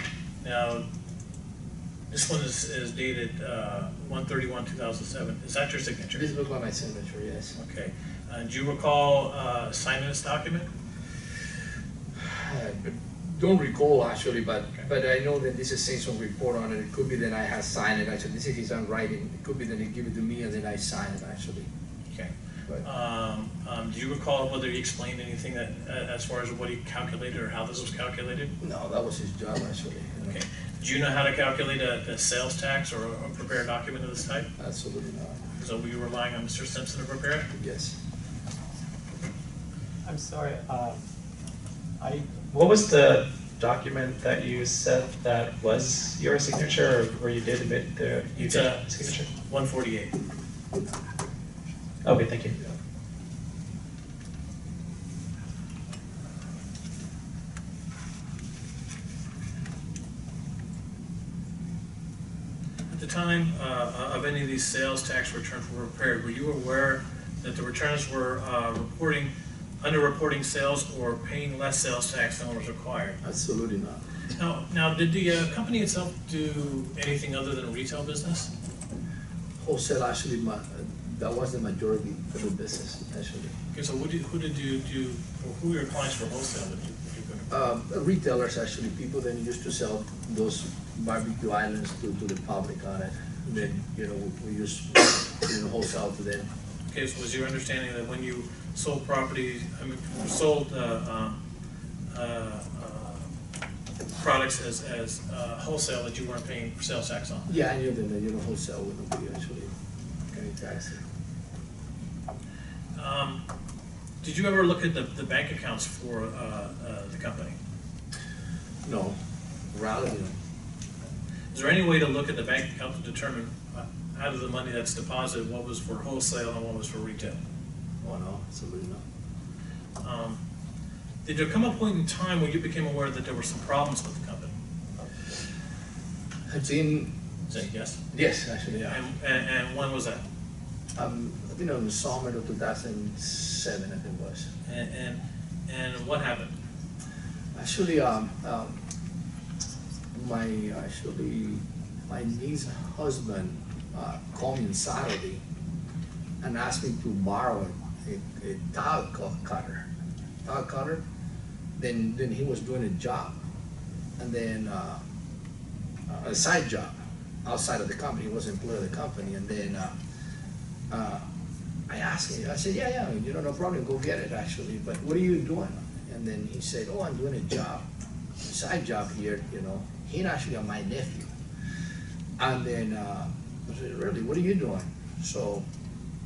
Now, this one is dated 1/31/2007. Is that your signature? This looks like my signature, yes. Okay. Do you recall signing this document? I don't recall actually, but I know that this is Simpson's report on it. It could be that I have signed it actually. This is his handwriting. It could be that he give it to me and then I sign it actually. Okay. But Do you recall whether he explained anything that, as far as what he calculated or how this was calculated? no, that was his job actually. Okay. Do you know how to calculate a sales tax or prepare a document of this type? Absolutely not. So were you relying on Mr. Simpson to prepare it? Yes. I'm sorry, what was the document that you said that was your signature, or where you did admit you It's did a signature? 148. Okay, thank you. At the time of any of these sales tax returns were prepared, were you aware that the returns were underreporting sales or paying less sales tax than was required? Absolutely not. Now, did the company itself do anything other than retail business? Wholesale actually, that was the majority of the business actually. Okay, so who did you do, or who were your clients for wholesale? Did you go to? Retailers actually, people that used to sell those barbecue islands to the public on it. Then, we used wholesale to them. Okay, so was your understanding that when you sold property, sold products as wholesale, that you weren't paying sales tax on? Yeah, I knew that, wholesale wouldn't be actually any tax. Did you ever look at the bank accounts for the company? No, reality, no. Is there any way to look at the bank account to determine out of the money that's deposited, what was for wholesale and what was for retail? Oh, no, absolutely not. Did there come a point in time when you became aware that there were some problems with the company? I think, Say yes. yes, actually, yeah. And when was that? I think in the summer of 2007, I think it was. And what happened? Actually, my niece's husband called me on Saturday and asked me to borrow a tile cutter. Then he was doing a job, and then a side job outside of the company. He was an employee of the company, and then I asked him. I said, "Yeah, no problem. Go get it, actually. But what are you doing?" And then he said, "Oh, I'm doing a side job here. He's actually my nephew." And then I said, "Really? What are you doing?" So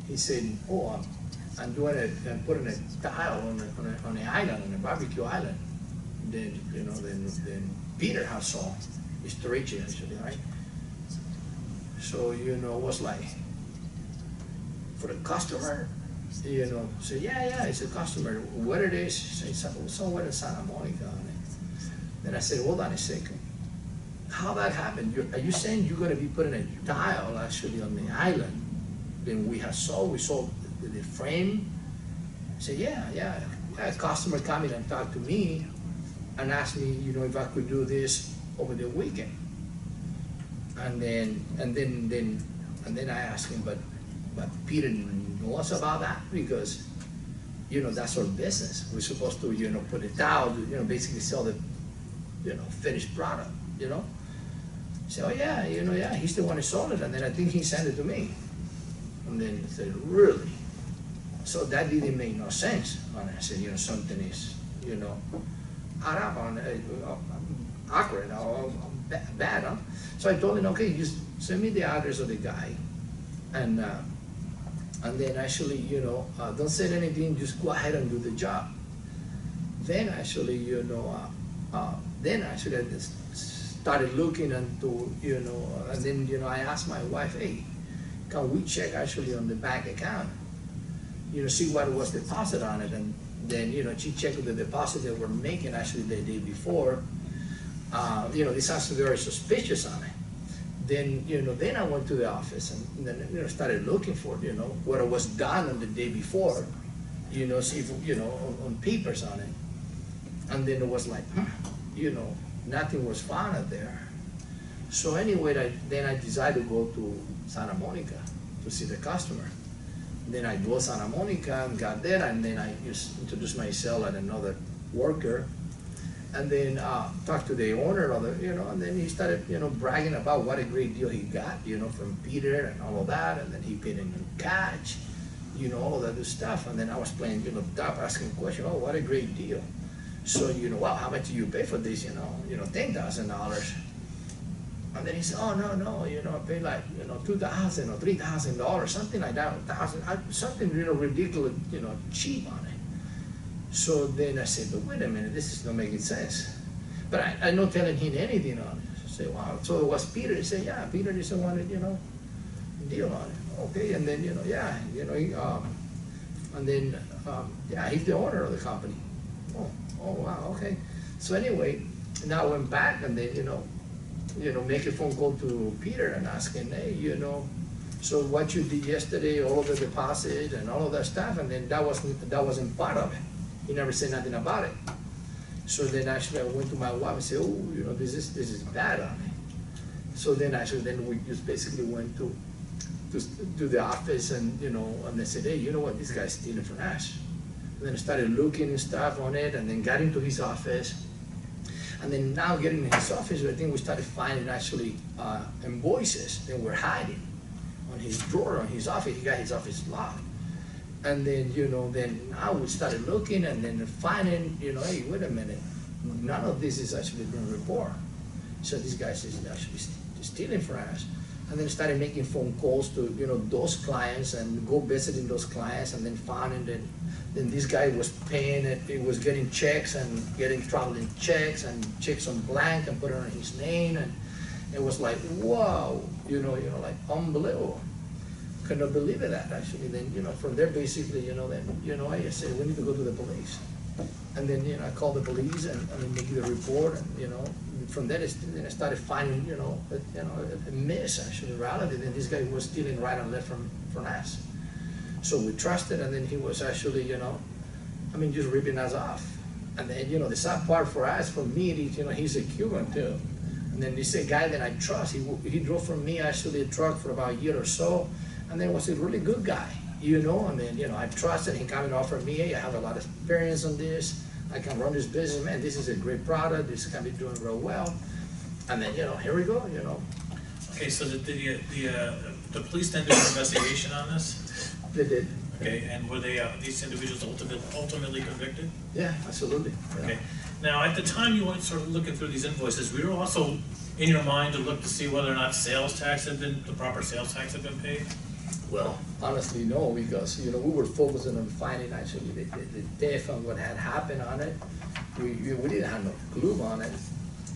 he said, "Oh, I'm putting a tile on the island, on a barbecue island." Then then Peter has saw. It's Richie, actually, right? So it was like for the customer. Say, yeah, it's a customer. Where it is, say somewhere in Santa Monica. Then I said, hold on a second. How that happened? Are you saying you're going to be putting a tile actually on the island? Then we saw the frame. I said, yeah. A customer come in and talk to me and asked me, if I could do this over the weekend. And then I asked him, but Peter knows about that, because that's our business. We're supposed to put a towel, basically sell the finished product. So yeah, he's the one who sold it, and then I think he sent it to me. And then he said, really? So that didn't make no sense. And I said, something is awkward or bad, huh? So I told him, okay, just send me the address of the guy, and then actually, don't say anything, just go ahead and do the job. Then actually, I just started looking into, and then, I asked my wife, hey, can we check actually on the bank account, see what was deposited on it, and then, she checked the deposit that we're making actually the day before. This sounds very suspicious on it. Then, then I went to the office and then, started looking for, what was done on the day before, see if, on papers on it. And then it was like, nothing was found out there. So anyway, then I decided to go to Santa Monica to see the customer. Then I go to Santa Monica and got there, and then I just introduced myself as another worker. And then talked to the owner of the, and then he started, bragging about what a great deal he got, from Peter and all of that. And then he paid in cash, all of that good stuff. And then I was playing, top, asking questions. Oh, what a great deal. So, wow, how much do you pay for this? $10,000. And then he said, oh, no, I paid like, $2,000 or $3,000, something like that, something, ridiculous, cheap on it. So then I said, but wait a minute, this is not making sense. But I'm not telling him anything on it. I said, wow. So it was Peter. He said, yeah, Peter just wanted, deal on it. Okay, and then, he's the owner of the company. Oh, wow, okay. So anyway, now I went back and then, make a phone call to Peter and ask him, hey, so what you did yesterday, all of the deposit and all of that stuff, and then that wasn't part of it. He never said nothing about it. So then actually I went to my wife and said, oh, this is bad on me. So then we just basically went to the office, and and they said, hey, you know what, this guy's stealing from us. And then I started looking and stuff on it, and then got into his office. And then now getting in his office, I think we started finding actually invoices that were hiding on his drawer, on his office. He got his office locked. And then, then now we started looking and then finding, hey, wait a minute, none of this is actually being reported. So this guy is actually stealing from us. and then started making phone calls to, you know, those clients and go visiting those clients, and then found that then this guy was paying it, he was getting checks and getting traveling checks and checks on blank and put it on his name, and it was like, wow, you know, like unbelievable. Could not believe it that actually. Then, you know, from there basically, you know, then, you know, I said, we need to go to the police. And then, you know, I called the police and make the report, and, you know, from there, then I started finding, you know, a miss actually, in reality. Then this guy was stealing right and left from us. So we trusted, and then he was actually, you know, I mean, just ripping us off. And then, you know, the sad part for us, for me, is, you know, he's a Cuban too. And then this guy that I trust, he drove from me actually a truck for about a year or so, and then was a really good guy, you know. And then, you know, I trusted him, coming offered me, hey, I have a lot of experience on this, I can run this business, man, this is a great product, this can be doing real well. And then, you know, here we go, you know. Okay, so the police then did an investigation on this? They did. Okay, and were they, these individuals ultimately convicted? Yeah, absolutely. Yeah. Okay, now at the time you went sort of looking through these invoices, we were also in your mind to look to see whether or not sales tax had been, the proper sales tax had been paid? Well, honestly, no, because, you know, we were focusing on finding actually the theft and what had happened on it. We didn't have no clue on it.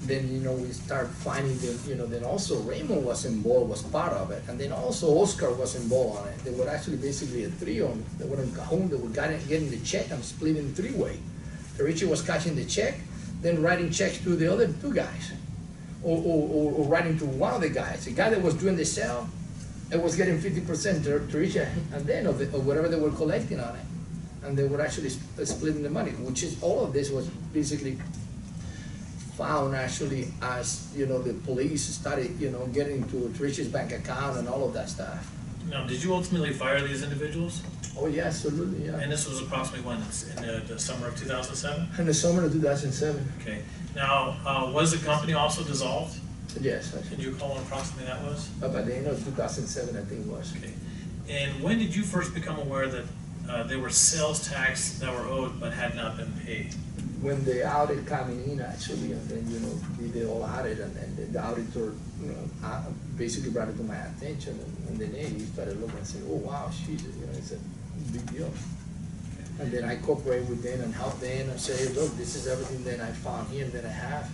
Then, you know, we start finding that, you know, then also Raymond was involved, was part of it. And then also Oscar was involved on it. They were actually basically a trio. They were in Cajon, they were getting the check and splitting three-way. Richie was catching the check, then writing checks to the other two guys. Or writing to one of the guys. The guy that was doing the sale, it was getting 50% to Richie and then of whatever they were collecting on it. And they were actually splitting the money, which is, all of this was basically found actually as, you know, the police started, you know, getting to Richie's bank account and all of that stuff. Now, did you ultimately fire these individuals? Oh, yeah, absolutely, yeah. And this was approximately when, in the summer of 2007? In the summer of 2007. Okay. Now, was the company also dissolved? Yes, Can actually. you call when approximately that was? By the end of 2007, I think it was. Okay. And when did you first become aware that there were sales tax that were owed but had not been paid? When the audit coming in actually, and then, you know, they all audit, and then the auditor, you know, basically brought it to my attention, and then he started looking and saying, oh wow, Jesus, you know, it's a big deal. And then I cooperate with them and help them and say, look, this is everything that I found here that I have.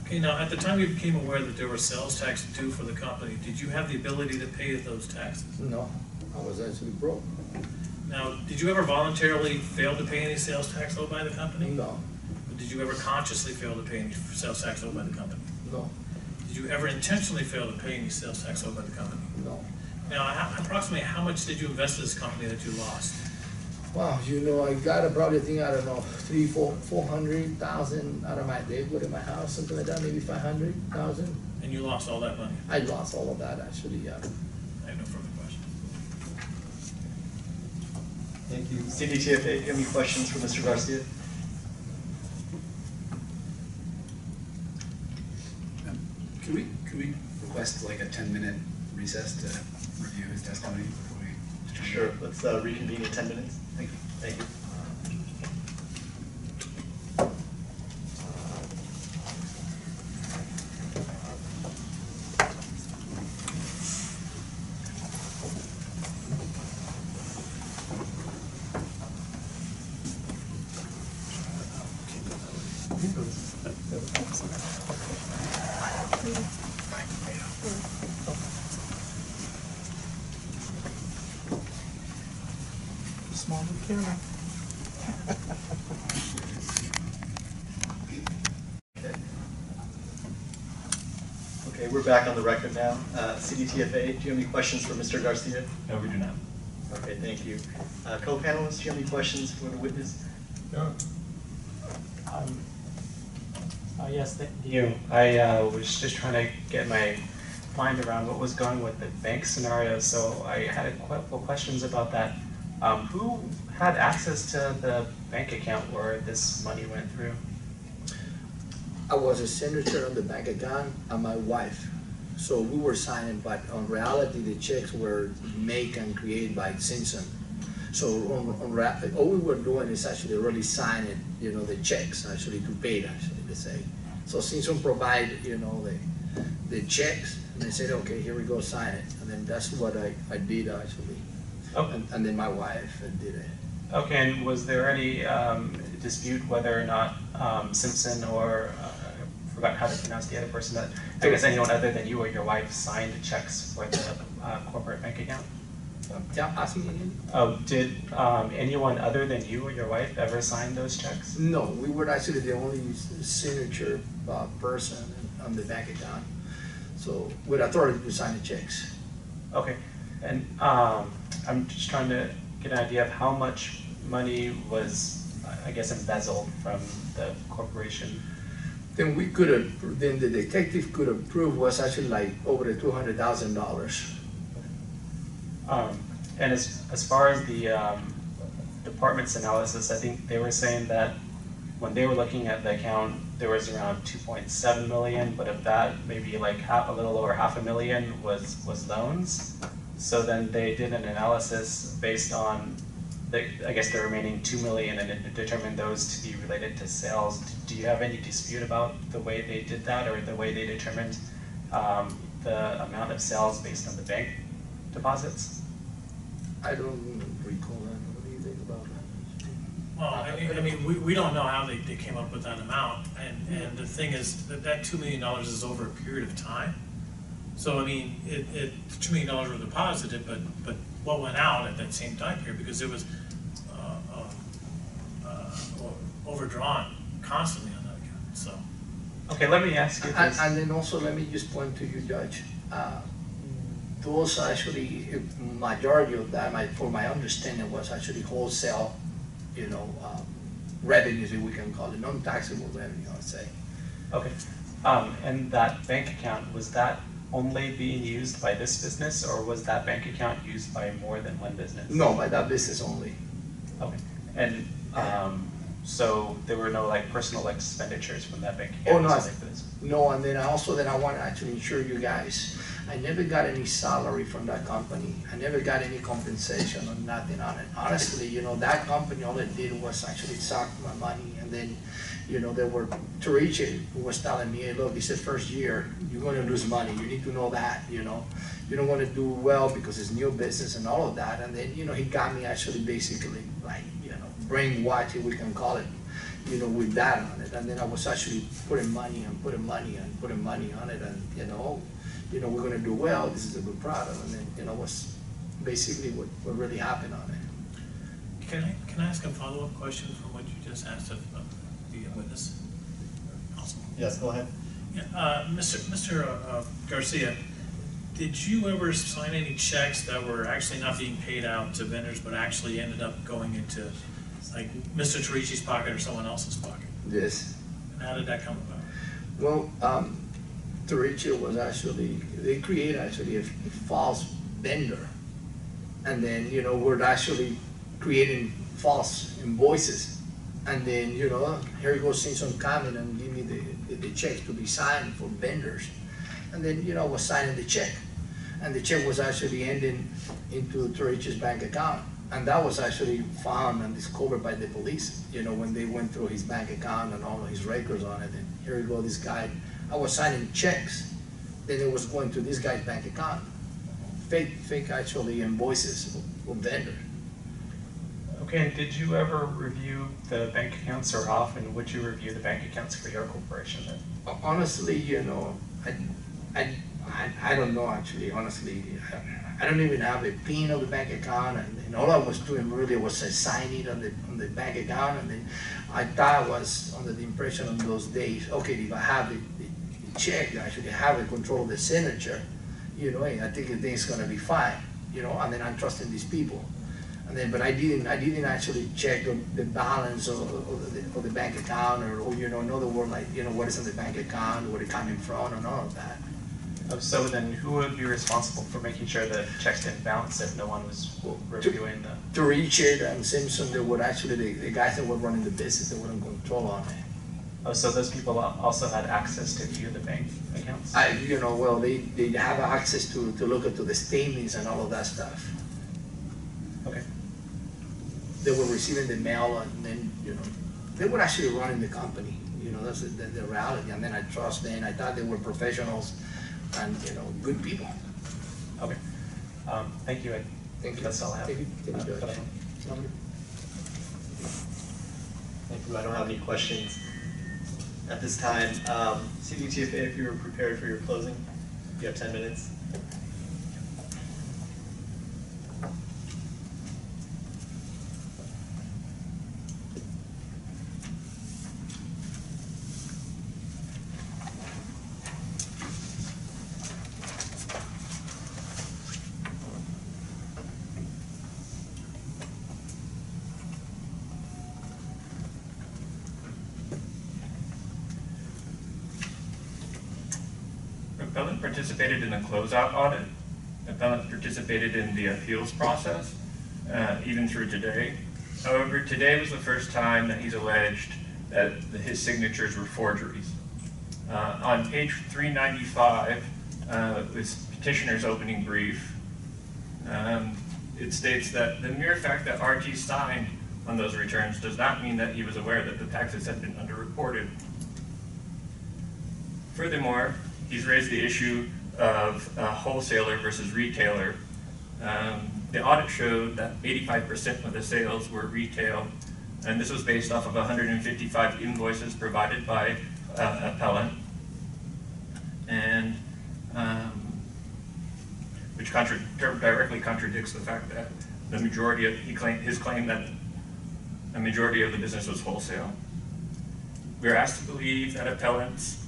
Okay, now at the time you became aware that there were sales tax due for the company, did you have the ability to pay those taxes? No, I was actually broke. Now, did you ever voluntarily fail to pay any sales tax owed by the company? No, Did you ever consciously fail to pay any sales tax owed by the company? no, Did you ever intentionally fail to pay any sales tax owed by the company? no. Now, approximately how much did you invest in this company that you lost? Wow, you know, I got a probably thing, I don't know, 400,000 out of my neighborhood in my house, something like that, maybe 500,000. And you lost all that money? I lost all of that actually, yeah. I have no further questions. Thank you. CDTFA, do you have any questions for Mr. Garcia? Could we request like a 10-minute recess to review his testimony before we? Sure, let's reconvene in 10 minutes. Thank you. Thank you. Small camera. Okay, we're back on the record now. CDTFA, do you have any questions for Mr. Garcia? No, we do not. Okay, thank you. Co-panelists, do you have any questions for the witness? No, Yes, thank you. I was just trying to get my mind around what was going with the bank scenario, so I had a couple questions about that. Who had access to the bank account where this money went through? I was a signature on the bank account and my wife. So we were signing, but in reality, the checks were made and created by Simpson. So all we were doing is actually really signing, you know, the checks actually to pay it, actually, they say. So Simpson provide, you know, the checks, And they said, okay, here we go, sign it. And then that's what I did actually. Okay. And then my wife did it. Okay, and was there any dispute whether or not Simpson or, I forgot how to pronounce the other person, that, I guess anyone other than you or your wife signed checks for the corporate bank account? Yeah, ask me again? Oh, did anyone other than you or your wife ever sign those checks? No, we were actually the only signature person on the bank account. So with authority to sign the checks. Okay, and I'm just trying to get an idea of how much money was, I guess, embezzled from the corporation. Then we could have, then the detective could have proved was actually like over the $200,000. And as far as the department's analysis, I think they were saying that when they were looking at the account, there was around 2.7 million, but of that, maybe like a little over $500,000 was loans. So then they did an analysis based on, I guess, the remaining 2 million, and it determined those to be related to sales. Do you have any dispute about the way they did that, or the way they determined the amount of sales based on the bank deposits? I don't recall that. What do you think about that? Well, I mean, we don't know how they came up with that amount, and the thing is that $2 million is over a period of time. So I mean, $2 million were deposited, but what went out at that same time period, because it was overdrawn constantly on that account. So. Okay, let me ask you this. And then also, let me just point to you, Judge. Those actually, majority of that, for my understanding, was actually wholesale, revenues, if we can call it, non-taxable revenue, I'd say. Okay, and that bank account, was that only being used by this business, or was that bank account used by more than one business? No, by that business only. Okay, and so there were no like personal expenditures from that bank Oh, account? no. Like this? No, and then I want to actually assure you guys, I never got any salary from that company. I never got any compensation or nothing on it. Honestly, that company, all it did was actually suck my money. And then, they were, Torici was telling me, hey, look, it's the first year, you're going to lose money. You need to know that, You don't want to do well because it's new business and all of that. And then, he got me actually basically like, brainwashed, if we can call it, with that on it. And then I was actually putting money on it, and, we're gonna do well, this is a good product, and then, was basically what really happened on it. Can I ask a follow-up question from what you just asked of the witness? Awesome. Yes, go ahead. Yeah, Mr. Garcia, did you ever sign any checks that were actually not being paid out to vendors, but actually ended up going into like Mr. Torici's pocket or someone else's pocket? Yes. And how did that come about? Well, Torici was actually, they created actually a false vendor. And then, we're actually creating false invoices. And then, here you go, Simpson coming and give me the checks to be signed for vendors. And then, I was signing the check. And the check was actually ending into Torici's bank account. And that was actually found and discovered by the police, when they went through his bank account and all of his records on it. And here you go, this guy, I was signing checks, then it was going to this guy's bank account. Fake actually invoices of vendor. Okay, and did you ever review the bank accounts, or how often would you review the bank accounts for your corporation then? Honestly, I don't know actually, honestly. I don't even have a PIN of the bank account, and all I was doing really was signing on the bank account, and then I thought I was under the impression on those days, okay, if I have the check, I should have the control of the signature, I think everything's gonna be fine, and then I'm trusting these people. And then, but I didn't actually check the balance of the bank account, or in other words, like, what is in the bank account, where it coming from, and all of that. So then who would be responsible for making sure the checks didn't bounce if no one was reviewing the? Torici and Simpson, they were actually the guys that were running the business, that were in control on it. Oh, so those people also had access to view the bank accounts? Well, they have access to look into the statements and all of that stuff. Okay. They were receiving the mail, and then, they were actually running the company. That's the reality. And then I trust them. I thought they were professionals and, good people. Okay. Thank you. Thank you. That's all I have. Thank you, Judge. Thank you. I don't have any questions at this time. CDTFA, if you're prepared for your closing, you have 10 minutes. Appellant participated in the closeout audit. Appellant participated in the appeals process, even through today. However, today was the first time that he's alleged that his signatures were forgeries. On page 395, was petitioner's opening brief. It states that the mere fact that RT signed on those returns does not mean that he was aware that the taxes had been underreported. Furthermore, he's raised the issue of wholesaler versus retailer. The audit showed that 85% of the sales were retail, and this was based off of 155 invoices provided by appellant, and which directly contradicts the fact that the majority of his claim that a majority of the business was wholesale. We are asked to believe that appellant's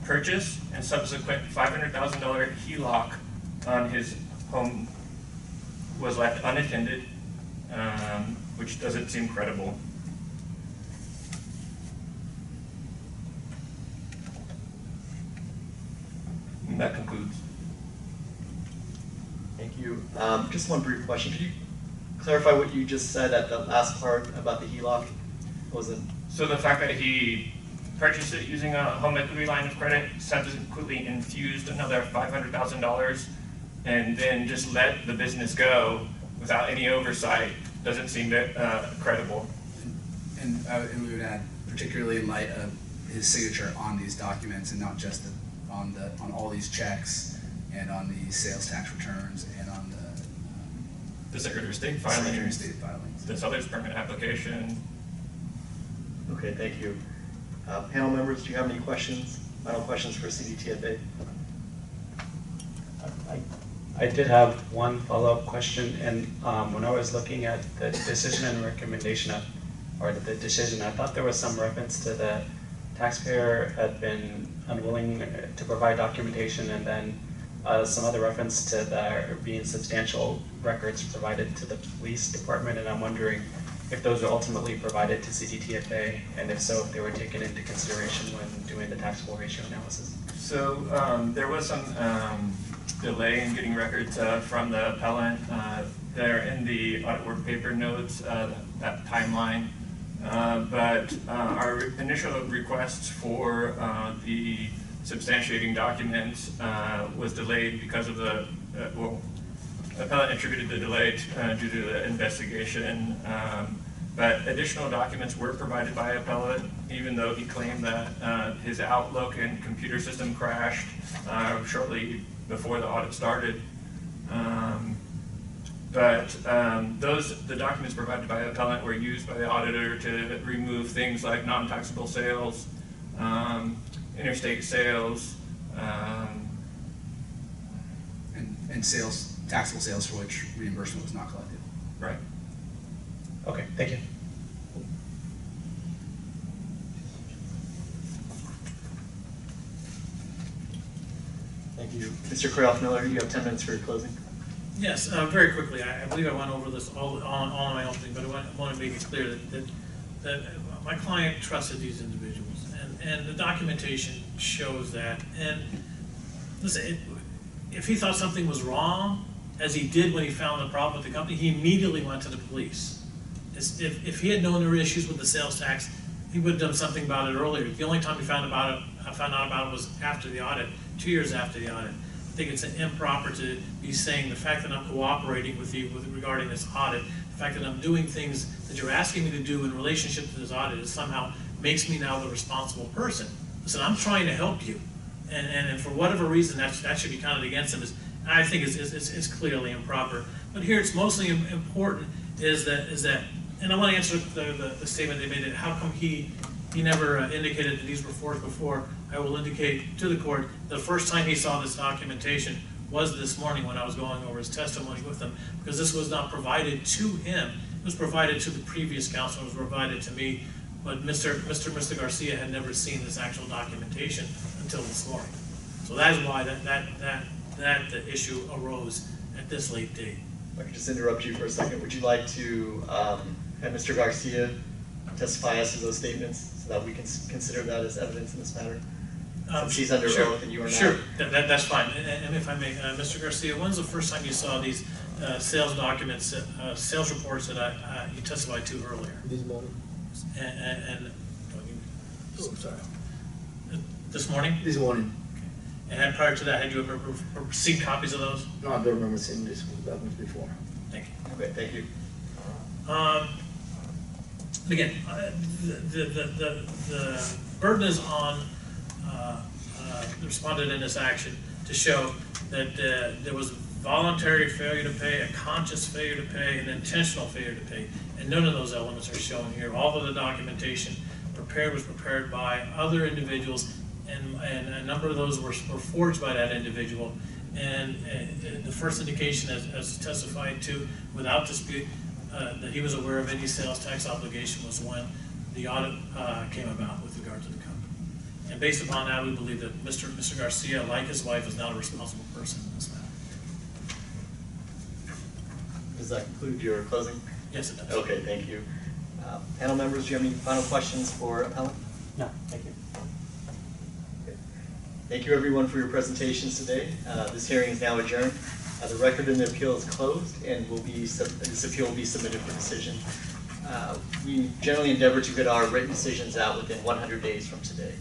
purchase and subsequent $500,000 HELOC on his home was left unattended, which doesn't seem credible. And that concludes. Thank you. Just one brief question. Could you clarify what you just said at the last part about the HELOC? What was it? So the fact that he purchased it using a home equity line of credit, subsequently infused another $500,000, and then just let the business go without any oversight doesn't seem credible. And we would add, particularly in light of his signature on these documents, and not just on all these checks, and on the sales tax returns, and on The Secretary of State Secretary of filings, State filings. the seller's permit application. Okay, thank you. Panel members, do you have any questions? Final questions for CDTFA? I did have one follow-up question, and when I was looking at the decision and recommendation or the decision, I thought there was some reference to the taxpayer had been unwilling to provide documentation, and then some other reference to there being substantial records provided to the police department, and I'm wondering if those were ultimately provided to CDTFA, and if so, if they were taken into consideration when doing the taxable ratio analysis. So there was some delay in getting records from the appellant. They're in the audit work paper notes, that timeline. But our initial requests for the substantiating documents was delayed because of the, appellant attributed the delay due to the investigation. But additional documents were provided by appellant, even though he claimed that his Outlook and computer system crashed shortly before the audit started. The documents provided by appellant were used by the auditor to remove things like non-taxable sales, interstate sales, and sales, taxable sales for which reimbursement was not collected. right. Okay, thank you. Thank you. Mr. Crayoff-Miller, you have 10 minutes for your closing. Yes, very quickly. I believe I went over this all in my opening, but I want to make it clear that my client trusted these individuals, and the documentation shows that. And listen, if he thought something was wrong, as he did when he found the problem with the company, he immediately went to the police. If he had known there were issues with the sales tax, he would have done something about it earlier. The only time I found out about it was after the audit, 2 years after the audit. I think it's improper to be saying the fact that I'm cooperating with you regarding this audit, the fact that I'm doing things that you're asking me to do in relationship to this audit, it somehow makes me now the responsible person. Listen, I'm trying to help you, and for whatever reason, that should be counted against him, I think it's clearly improper. But here, it's mostly important is that, and I want to answer the statement they made, that how come he never indicated that these were forged before. I will indicate to the court, the first time he saw this documentation was this morning when I was going over his testimony with him, because this was not provided to him. It was provided to the previous counsel, it was provided to me, but Mr. Garcia had never seen this actual documentation until this morning. So that is why that issue arose at this late date. If I could just interrupt you for a second, would you like to have Mr. Garcia testify as to those statements so that we can consider that as evidence in this matter? Since he's under sure, oath and you are not. Sure, that's fine. And if I may, Mr. Garcia, when's the first time you saw these sales documents, sales reports that you testified to earlier? This morning. And Oh, I'm sorry. this morning? This morning. And prior to that, had you ever seen copies of those? No, I don't remember seeing this documents before. Thank you. Okay, thank you. Again, the burden is on the respondent in this action to show that there was voluntary failure to pay, a conscious failure to pay, an intentional failure to pay, and none of those elements are shown here. All of the documentation was prepared by other individuals, and a number of those were forged by that individual. And the first indication, as testified to without dispute, that he was aware of any sales tax obligation was when the audit came about with regard to the company. And based upon that, we believe that Mr. Garcia, like his wife, is not a responsible person in this matter. Does that conclude your closing? Yes, it does. Okay, thank you. Panel members, do you have any final questions for appellant? No, thank you. Okay. Thank you everyone for your presentations today. This hearing is now adjourned. The record in the appeal is closed and this appeal will be submitted for decision. We generally endeavor to get our written decisions out within 100 days from today,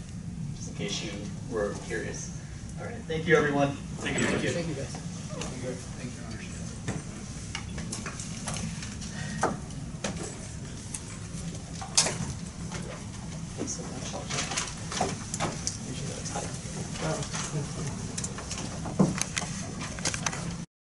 just in case you were curious. All right, thank you everyone. Thank you. Thank you, guys. Thank you, Your Honor. Thanks so much. Usually that's high.